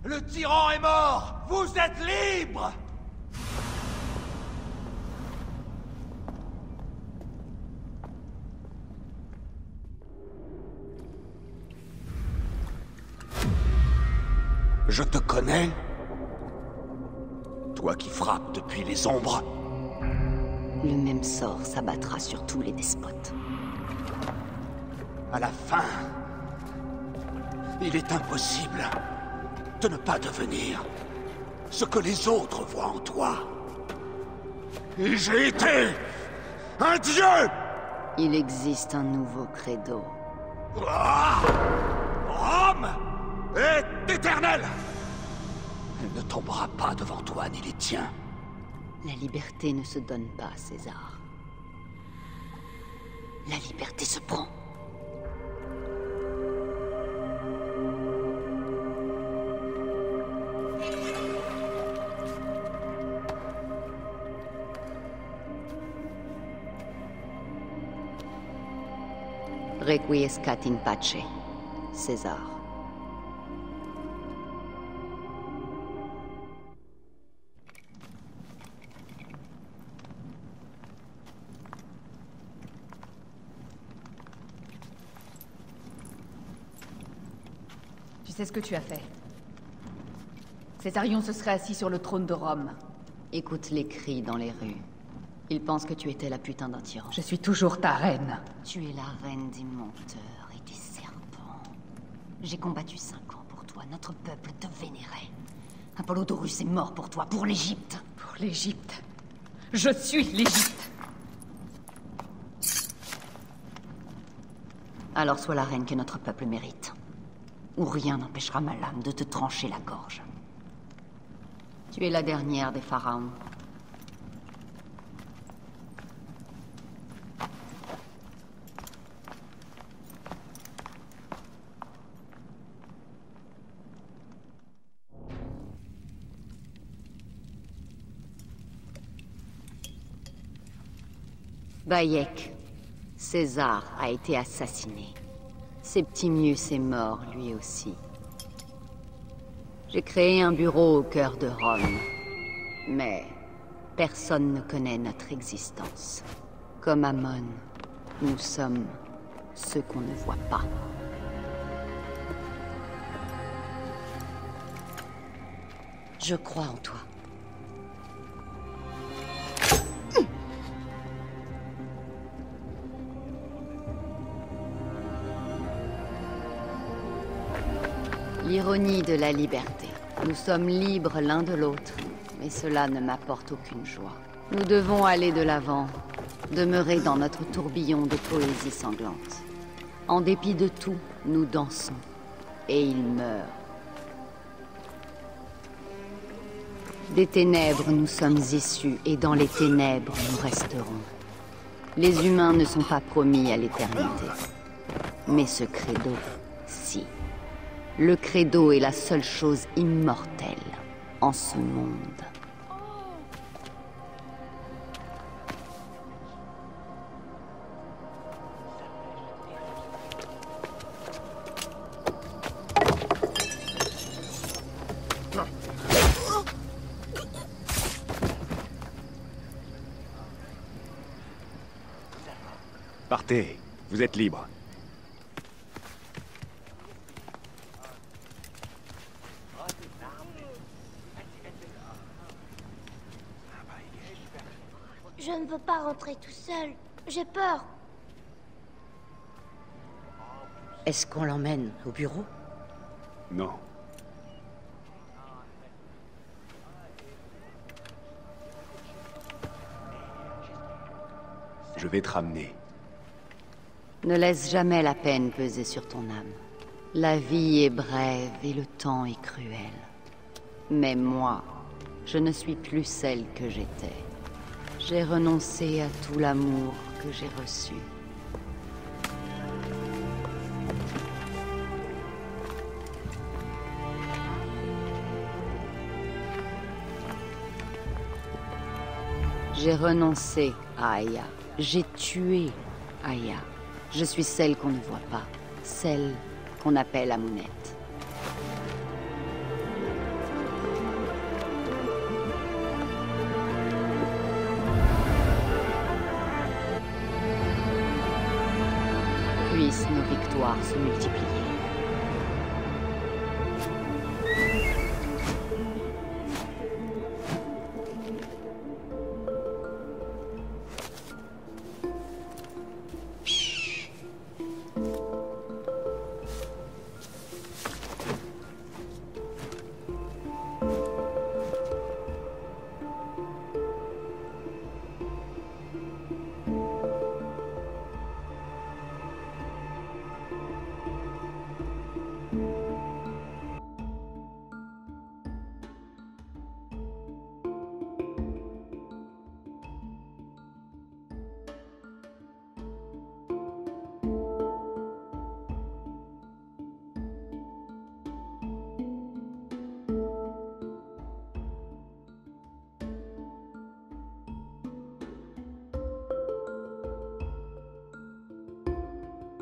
Le tyran est mort! Vous êtes libre! Je te connais? Toi qui frappes depuis les ombres. Le même sort s'abattra sur tous les despotes. À la fin, il est impossible de ne pas devenir ce que les autres voient en toi. Et j'ai été un dieu! Il existe un nouveau credo. Ah! Rome est éternelle! Elle ne tombera pas devant toi ni les tiens. La liberté ne se donne pas, César. La liberté se prend. Requiescat in pace, César. Tu sais ce que tu as fait. Césarion se serait assis sur le trône de Rome. Écoute les cris dans les rues. Ils pensent que tu étais la putain d'un tyran. Je suis toujours ta reine. Tu es la reine des menteurs et des serpents. J'ai combattu 5 ans pour toi. Notre peuple te vénérait. Apollodorus est mort pour toi, pour l'Égypte. Pour l'Égypte. Je suis l'Égypte. Alors sois la reine que notre peuple mérite. Ou rien n'empêchera ma lame de te trancher la gorge. Tu es la dernière des pharaons. Bayek, César a été assassiné. Septimius est mort, lui aussi. J'ai créé un bureau au cœur de Rome. Mais personne ne connaît notre existence. Comme Amon, nous sommes ceux qu'on ne voit pas. Je crois en toi. L'ironie de la liberté. Nous sommes libres l'un de l'autre, mais cela ne m'apporte aucune joie. Nous devons aller de l'avant, demeurer dans notre tourbillon de poésie sanglante. En dépit de tout, nous dansons, et il meurt. Des ténèbres, nous sommes issus, et dans les ténèbres, nous resterons. Les humains ne sont pas promis à l'éternité. Mais ce credo, si. Le credo est la seule chose immortelle en ce monde. Partez, vous êtes libre. Je ne veux pas rentrer tout seul. J'ai peur. Est-ce qu'on l'emmène au bureau? Non. Je vais te ramener. Ne laisse jamais la peine peser sur ton âme. La vie est brève et le temps est cruel. Mais moi, je ne suis plus celle que j'étais. J'ai renoncé à tout l'amour que j'ai reçu. J'ai renoncé à Aya. J'ai tué Aya. Je suis celle qu'on ne voit pas. Celle qu'on appelle Amunet. Puissent nos victoires se multiplier.